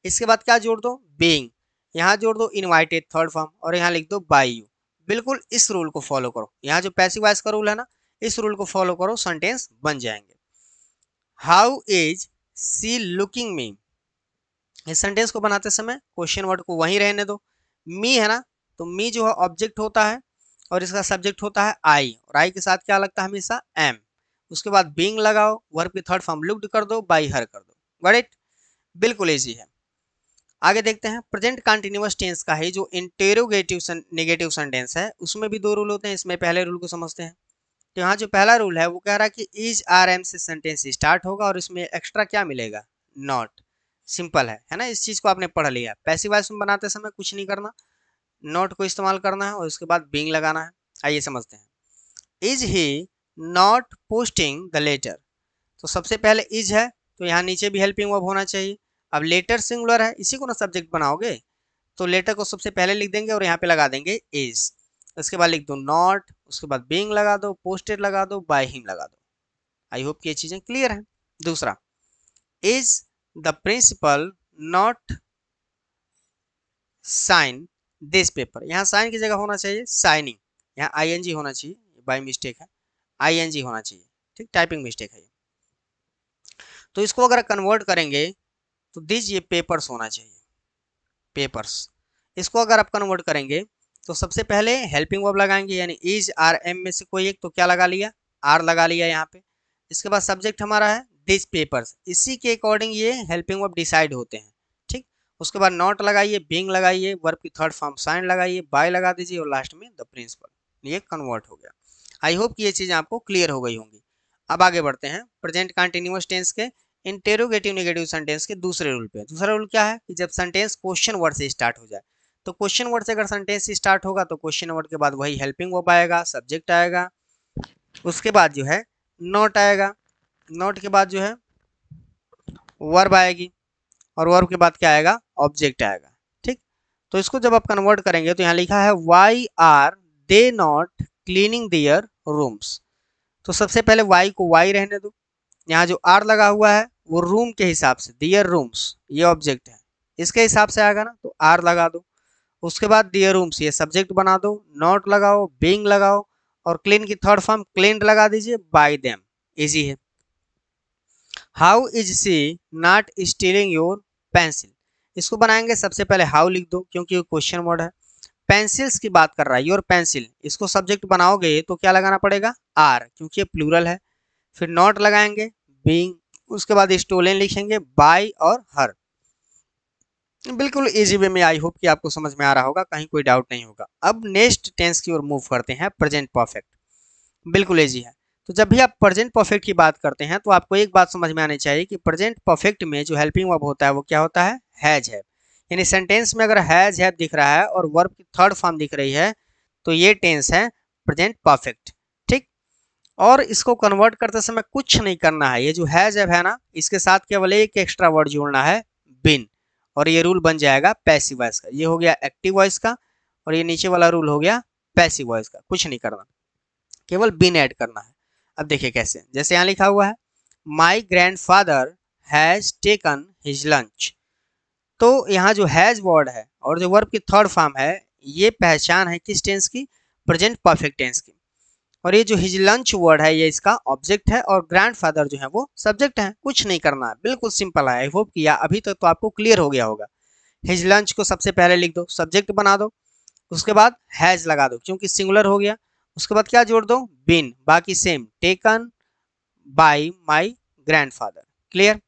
इसके बाद क्या जोड़ दो बीइंग, यहाँ जोड़ दो इनवाइटेड थर्ड फॉर्म और यहाँ लिख दो बाय यू, बिल्कुल इस रूल को फॉलो करो, यहाँ जो पैसिव वॉइस का रूल है ना इस रूल को फॉलो करो, सेंटेंस बन जाएंगे। हाउ इज सी लुकिंग मी, इस सेंटेंस को बनाते समय क्वेश्चन वर्ड को वहीं रहने दो, मी है ना, तो मी जो है ऑब्जेक्ट होता है और इसका सब्जेक्ट होता है आई, और आई के साथ क्या लगता है हमेशा एम, उसके बाद बीइंग लगाओ, वर्ब की थर्ड फॉर्म लुक्ड कर दो, बाई हर कर दो, गॉट इट, बिल्कुल इजी है। आगे देखते हैं, प्रेजेंट कंटिन्यूअस टेंस का है जो इंटेरोगेटिव नेगेटिव सेंटेंस है उसमें भी दो रूल होते हैं, इसमें पहले रूल को समझते हैं। तो यहाँ जो पहला रूल है वो कह रहा है कि इज आर एम से सेंटेंस स्टार्ट होगा और इसमें एक्स्ट्रा क्या मिलेगा नॉट, सिंपल है ना, इस चीज को आपने पढ़ लिया, पैसिव वॉइस में बनाते समय कुछ नहीं करना, नॉट को इस्तेमाल करना है और उसके बाद बीइंग लगाना है। आइए समझते हैं, is he not posting the letter, तो सबसे पहले इज है तो यहाँ नीचे भी हेल्पिंग वर्ब होना चाहिए, अब लेटर सिंगुलर है इसी को ना सब्जेक्ट बनाओगे, तो लेटर को सबसे पहले लिख देंगे और यहाँ पे लगा देंगे इज, उसके बाद लिख दो नॉट, उसके बाद बीइंग लगा दो, पोस्टेड लगा दो, बाय हिम लगा दो। आई होप कि ये चीजें क्लियर हैं। दूसरा, is the principal not sign this paper, यहाँ साइन की जगह होना चाहिए साइनिंग, यहाँ आईएनजी होना चाहिए, बाय मिस्टेक है, आईएनजी होना चाहिए, ठीक, टाइपिंग मिस्टेक है ये। तो इसको अगर कन्वर्ट करेंगे तो दिस ये पेपर्स होना चाहिए, पेपर्स, इसको अगर आप कन्वर्ट करेंगे तो सबसे पहले हेल्पिंग वर्ब लगाएंगे, यानी इज आर एम में से कोई एक, तो क्या लगा लिया आर लगा लिया यहाँ पे, इसके बाद सब्जेक्ट हमारा है दिस पेपर्स, इसी के अकॉर्डिंग ये हेल्पिंग वर्ब डिसाइड होते हैं, ठीक, उसके बाद नॉट लगाइए, बीइंग लगाइए, वर्ब की थर्ड फॉर्म साइन लगाइए, बाय लगा दीजिए और लास्ट में द प्रिंसिपल, ये कन्वर्ट हो गया। आई होप कि ये चीज़ आपको क्लियर हो गई होंगी। अब आगे बढ़ते हैं प्रेजेंट कंटिन्यूअस टेंस के इंटेरोगेटिव नेगेटिव सेंटेंस के दूसरे रूल पे। दूसरा रूल क्या है कि जब सेंटेंस क्वेश्चन वर्ड से स्टार्ट हो जाए, तो क्वेश्चन वर्ड से अगर सेंटेंस स्टार्ट होगा तो क्वेश्चन वर्ड के बाद वही हेल्पिंग वर्ब आएगा, सब्जेक्ट आएगा, उसके बाद जो है नॉट आएगा, नॉट के बाद जो है वर्ब आएगी और वर्ब के बाद क्या आएगा, ऑब्जेक्ट आएगा। ठीक, तो इसको जब आप कन्वर्ट करेंगे तो यहाँ लिखा है why are they not cleaning their rooms. तो सबसे पहले वाई को वाई रहने दो, यहाँ जो आर लगा हुआ है वो रूम के हिसाब से, दियर रूम्स ये ऑब्जेक्ट है, इसके हिसाब से आएगा ना, तो आर लगा दो। उसके बाद दियर रूम्स ये सब्जेक्ट बना दो, नॉट लगाओ, बीइंग लगाओ और क्लीन की थर्ड फॉर्म क्लीन्ड लगा दीजिए, बाय देम, इजी है। How is she not stealing your pencil, इसको बनाएंगे सबसे पहले हाउ लिख दो क्योंकि वो क्वेश्चन वर्ड है, पेंसिल्स की बात कर रहा है, योर पेंसिल, इसको सब्जेक्ट बनाओगे तो क्या लगाना पड़ेगा, आर, क्योंकि ये प्लूरल है। फिर नॉट लगाएंगे, बीइंग, उसके बाद स्टोलन लिखेंगे, बाय और हर। बिल्कुल इजी वे में, आई होप कि आपको समझ में आ रहा होगा, कहीं कोई डाउट नहीं होगा। अब नेक्स्ट टेंस की ओर मूव करते हैं, प्रेजेंट परफेक्ट। बिल्कुल इजी है। तो जब भी आप प्रेजेंट परफेक्ट की बात करते हैं तो आपको एक बात समझ में आनी चाहिए कि प्रेजेंट परफेक्ट में जो हेल्पिंग वर्ब होता है वो क्या होता है, हैज हैव। यानी सेंटेंस में अगर हैज हैव दिख रहा है और वर्ब की थर्ड फॉर्म दिख रही है तो ये टेंस है प्रेजेंट परफेक्ट। ठीक, और इसको कन्वर्ट करते समय कुछ नहीं करना है, ये जो हैज हैव है ना, इसके साथ केवल एक एक्स्ट्रा वर्ड जोड़ना है, बिन, और ये रूल बन जाएगा पैसिव वॉइस का। ये हो गया एक्टिव वॉइस का और ये नीचे वाला रूल हो गया पैसिव वॉइस का। कुछ नहीं करना, केवल बिन ऐड करना है। अब देखिए कैसे, जैसे यहाँ लिखा हुआ है माई grandfather has taken his lunch. तो यहाँ जो हैज वर्ड है और जो वर्ब की थर्ड फॉर्म है ये पहचान है किस टेंस की, प्रेजेंट परफेक्ट टेंस की। और ये जो हिज लंच वर्ड है ये इसका ऑब्जेक्ट है और ग्रैंडफादर जो है वो सब्जेक्ट है। कुछ नहीं करना है, बिल्कुल सिंपल है। आई होप किया अभी तक तो आपको क्लियर हो गया होगा। हिज लंच को सबसे पहले लिख दो, सब्जेक्ट बना दो, उसके बाद हैज लगा दो क्योंकि सिंगुलर हो गया, उसके बाद क्या जोड़ दो, बिन, बाकी same, taken by my grandfather. Clear.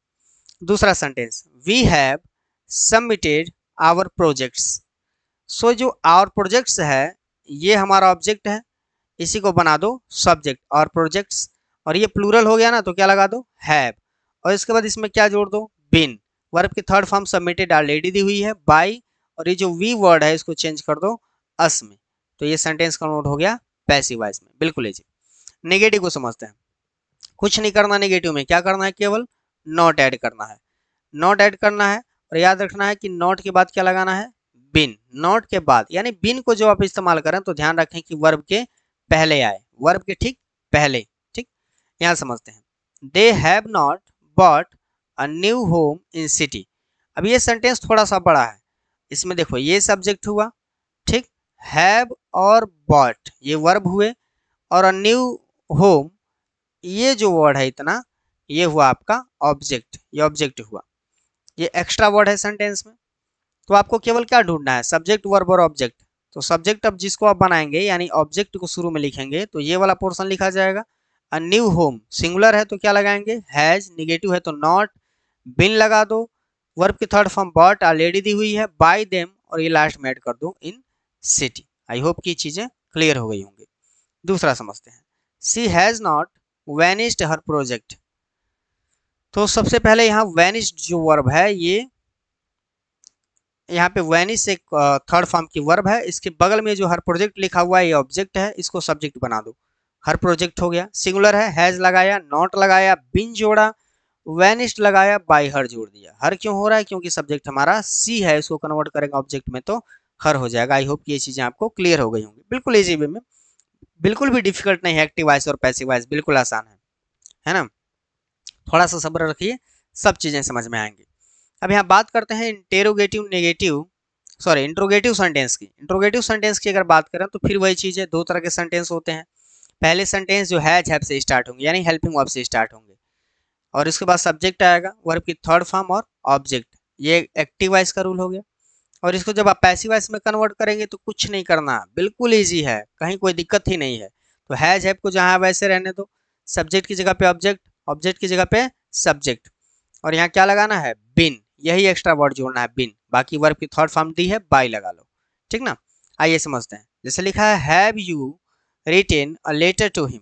दूसरा sentence, we have submitted our projects. So जो आवर प्रोजेक्ट्स है ये हमारा ऑब्जेक्ट है, इसी को बना दो सब्जेक्ट और प्रोजेक्ट्स, और ये प्लूरल हो गया ना तो क्या लगा दो, हैव, और इसके बाद इसमें क्या जोड़ दो, बिन। वर्ब की थर्ड फॉर्म सबमिटेड ऑलरेडी दी हुई है, बाय, और ये जो वी वर्ड है इसको चेंज कर दो अस में, तो ये सेंटेंस कन्वर्ट हो गया पैसिव वॉइस में। बिल्कुल इजी। नेगेटिव को समझते हैं। कुछ नहीं करना, नेगेटिव में क्या करना है, केवल नॉट ऐड करना है, नॉट ऐड करना है। और याद रखना है कि नॉट के बाद क्या लगाना है, बिन। नॉट के बाद यानी बिन को जो आप इस्तेमाल करें तो ध्यान रखें कि वर्ब के पहले आए, वर्ब के ठीक पहले। ठीक, यहाँ समझते हैं, they have not bought a new home in city. अब ये सेंटेंस थोड़ा सा बड़ा है, इसमें देखो ये सब्जेक्ट हुआ, ठीक, हैव और बॉट ये वर्ब हुए, और अ न्यू होम ये जो वर्ड है इतना, ये हुआ आपका ऑब्जेक्ट, ये ऑब्जेक्ट हुआ, ये एक्स्ट्रा वर्ड है सेंटेंस में। तो आपको केवल क्या ढूंढना है, सब्जेक्ट वर्ब और ऑब्जेक्ट। तो सब्जेक्ट अब जिसको आप बनाएंगे यानी ऑब्जेक्ट को शुरू में लिखेंगे तो ये वाला पोर्शन लिखा जाएगा। अ न्यू होम सिंगुलर है तो क्या लगाएंगे, हैज, निगेटिव है तो नॉट, बिन लगा दो, वर्ब की थर्ड फॉर्म बॉट ऑलरेडी दी हुई है, बाय देम, और ये लास्ट में ऐड कर दो इन सिटी। आई होप की चीजें क्लियर हो गई होंगी। दूसरा समझते हैं, she has not vanished her project. तो सबसे पहले यहाँ वैनिस्ड जो वर्ब है ये, यहाँ पे वैनिश एक थर्ड फॉर्म की वर्ब है, इसके बगल में जो हर प्रोजेक्ट लिखा हुआ है ये ऑब्जेक्ट है, इसको सब्जेक्ट बना दो। हर प्रोजेक्ट हो गया, सिंगुलर है, हैज लगाया, नॉट लगाया, बिन जोड़ा, वैनिश्ड लगाया, बाय हर जोड़ दिया। हर क्यों हो रहा है, क्योंकि सब्जेक्ट हमारा सी है, इसको कन्वर्ट करेंगे ऑब्जेक्ट में तो हर हो जाएगा। आई होप ये चीजें आपको क्लियर हो गई होंगी। बिल्कुल इजी वे में, बिल्कुल भी डिफिकल्ट नहीं है। एक्टिव वॉइस और पैसिव वॉइस बिल्कुल आसान है ना। थोड़ा सा सब्र रखिए, सब चीजें समझ में आएंगी। अब यहाँ बात करते हैं interrogative negative, sorry interrogative sentence की। इंट्रोगेटिव सेंटेंस की अगर बात करें तो फिर वही चीज़ है, दो तरह के सेंटेंस होते हैं। पहले सेंटेंस जो हैज हैव से स्टार्ट होंगे यानी हेल्पिंग वर्ब से स्टार्ट होंगे, और इसके बाद सब्जेक्ट आएगा, वर्ब की थर्ड फॉर्म और ऑब्जेक्ट, ये एक्टिव वॉइस का रूल हो गया। और इसको जब आप पैसिव वॉइस में कन्वर्ट करेंगे तो कुछ नहीं करना, बिल्कुल ईजी है, कहीं कोई दिक्कत ही नहीं है। तो हैज हैव को जहाँ वैसे रहने दो, सब्जेक्ट की जगह पे ऑब्जेक्ट, ऑब्जेक्ट की जगह पे सब्जेक्ट, और यहाँ क्या लगाना है, बिन, यही एक्स्ट्रा वर्ड जोड़ना है बिन, बाकी वर्ब की थर्ड फॉर्म दी है बाय लगा लो, ठीक ना। आइए समझते हैं। जैसे लिखा है have you written a letter to him,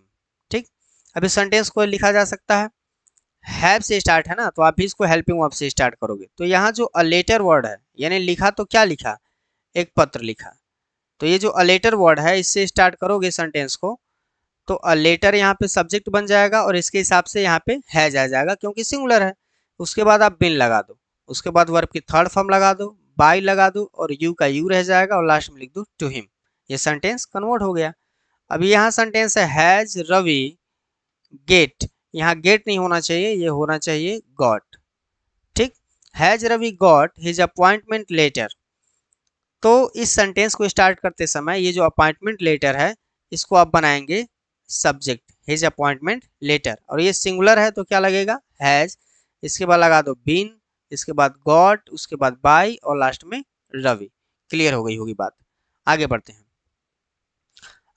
ठीक। अभी सेंटेंस को लिखा जा सकता है, हैव से स्टार्ट है ना, तो आप भी इसको हेल्पिंग वर्ब से स्टार्ट करोगे। तो यहाँ जो अ लेटर वर्ड है, यानी लिखा तो क्या लिखा, एक पत्र लिखा, तो ये जो अ लेटर वर्ड है इससे स्टार्ट करोगे सेंटेंस को, तो अ लेटर यहाँ पे सब्जेक्ट बन जाएगा और इसके हिसाब से यहाँ पे हैज आ जाएगा क्योंकि सिंगुलर है। उसके बाद आप बिन लगा दो, उसके बाद वर्ब की थर्ड फॉर्म लगा दो, बाय लगा दो और यू का यू रह जाएगा और लास्ट में लिख दो टू हिम। ये सेंटेंस कन्वर्ट हो गया। अभी यहाँ सेंटेंस है हैज रवि गेट, यहाँ गेट नहीं होना चाहिए, ये होना चाहिए गॉट, ठीक। Has Ravi got his appointment letter. तो इस सेंटेंस को स्टार्ट करते समय ये जो अपॉइंटमेंट लेटर है इसको आप बनाएंगे सब्जेक्ट, हिज अपॉइंटमेंट लेटर, और ये सिंगुलर है तो क्या लगेगा हैज, इसके बाद लगा दो बीन, इसके बाद गॉट, उसके बाद बाय और लास्ट में रवि। क्लियर हो गई होगी बात। आगे बढ़ते हैं।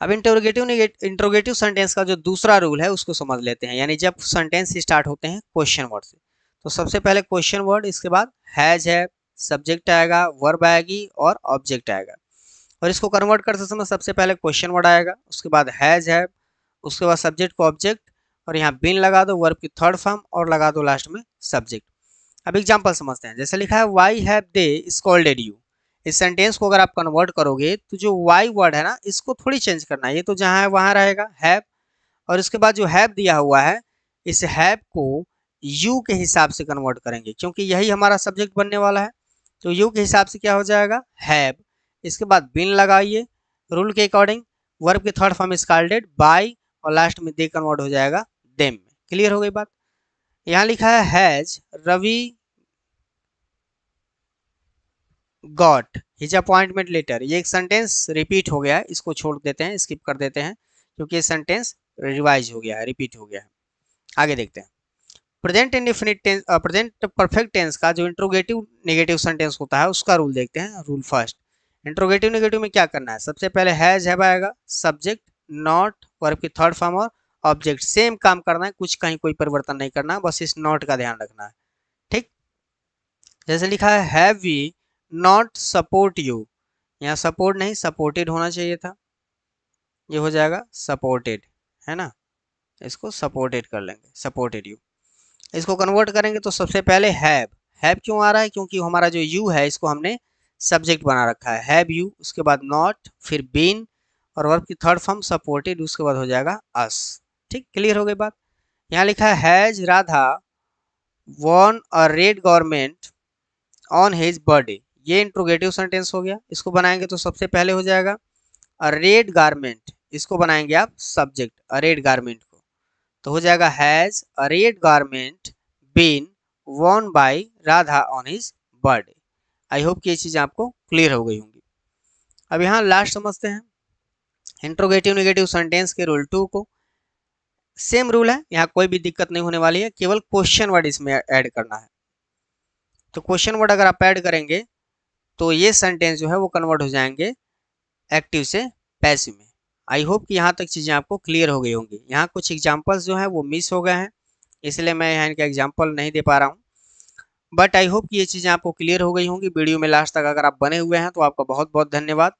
अब इंट्रोगेटिव सेंटेंस का जो दूसरा रूल है उसको समझ लेते हैं, यानी जब सेंटेंस स्टार्ट होते हैं क्वेश्चन वर्ड से, तो सबसे पहले क्वेश्चन वर्ड, इसके बाद हैज है, सब्जेक्ट आएगा, वर्ब आएगी और ऑब्जेक्ट आएगा। और इसको कन्वर्ट करते समय सबसे पहले क्वेश्चन वर्ड आएगा, उसके बाद हैज है, उसके बाद सब्जेक्ट को ऑब्जेक्ट, और यहाँ बिन लगा दो, वर्ब की थर्ड फॉर्म और लगा दो लास्ट में सब्जेक्ट। अब एग्जांपल समझते हैं। जैसे लिखा है why have they scolded you, इस सेंटेंस को अगर आप कन्वर्ट करोगे तो जो वाई वर्ड है ना इसको थोड़ी चेंज करना है, ये तो जहाँ है वहाँ रहेगा हैव, और इसके बाद जो हैव दिया हुआ है इस हैव को यू के हिसाब से कन्वर्ट करेंगे क्योंकि यही हमारा सब्जेक्ट बनने वाला है, तो यू के हिसाब से क्या हो जाएगा हैव। इसके बाद बिन लगाइए रूल के अकॉर्डिंग, वर्ब की थर्ड फॉर्म स्कॉल्डेड, बाय और लास्ट में दे कन्वर्ट हो जाएगा देम में। क्लियर हो गई बात। यहाँ लिखा है has Ravi got his appointment letter, ये एक सेंटेंस रिपीट हो गया है, इसको छोड़ देते हैं, स्किप कर देते हैं क्योंकि ये सेंटेंस रिवाइज हो गया है, रिपीट हो गया है। आगे देखते हैं। Present indefinite tense, present perfect tense का जो इंट्रोगेटिव नेगेटिव सेंटेंस होता है उसका रूल देखते हैं। रूल फर्स्ट, इंट्रोगेटिव नेगेटिव में क्या करना है, सबसे पहले हैज हैव आएगा, सब्जेक्ट नॉट, वर्ब की थर्ड फॉर्म और ऑब्जेक्ट, सेम काम करना है, कुछ कहीं कोई परिवर्तन नहीं करना, बस इस नॉट का ध्यान रखना है, ठीक। जैसे लिखा है have we not support you, यहाँ सपोर्ट नहीं सपोर्टेड होना चाहिए था, ये हो जाएगा सपोर्टेड, है ना, इसको सपोर्टेड कर लेंगे, सपोर्टेड यू। इसको कन्वर्ट करेंगे तो सबसे पहले हैव क्यों आ रहा है, क्योंकि हमारा जो यू है इसको हमने सब्जेक्ट बना रखा है, हैव यू, उसके बाद नॉट, फिर बीन और वर्ब की थर्ड फॉर्म सपोर्टेड, उसके बाद हो जाएगा अस, ठीक। क्लियर हो गई बात। यहाँ लिखा है has Radha von a red government on his birthday, ये इंट्रोगेटिव सेंटेंस हो गया। इसको बनाएंगे तो सबसे पहले हो जाएगा अ रेड गारमेंट, इसको बनाएंगे आप सब्जेक्ट अ रेड गारमेंट को, तो हो जाएगा has a red garment been won by Radha on his birthday. I hope कि ये चीज़ आपको क्लियर हो गई होंगी। अब यहाँ लास्ट समझते हैं इंट्रोगेटिव नेगेटिव सेंटेंस के रूल 2 को। सेम रूल है, यहाँ कोई भी दिक्कत नहीं होने वाली है, केवल क्वेश्चन वर्ड इसमें ऐड करना है। तो क्वेश्चन वर्ड अगर आप ऐड करेंगे तो ये सेंटेंस जो है वो कन्वर्ट हो जाएंगे एक्टिव से पैसिव में। आई होप कि यहाँ तक चीज़ें आपको क्लियर हो गई होंगी। यहाँ कुछ एग्जांपल्स जो हैं वो मिस हो गए हैं, इसलिए मैं यहाँ इनका एग्जांपल नहीं दे पा रहा हूँ, बट आई होप कि ये चीज़ें आपको क्लियर हो गई होंगी। वीडियो में लास्ट तक अगर आप बने हुए हैं तो आपका बहुत बहुत धन्यवाद।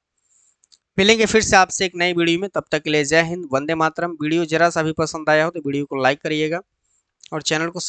मिलेंगे फिर से आपसे एक नई वीडियो में, तब तक के लिए जय हिंद, वंदे मातरम। वीडियो जरा सा भी पसंद आया हो तो वीडियो को लाइक करिएगा और चैनल को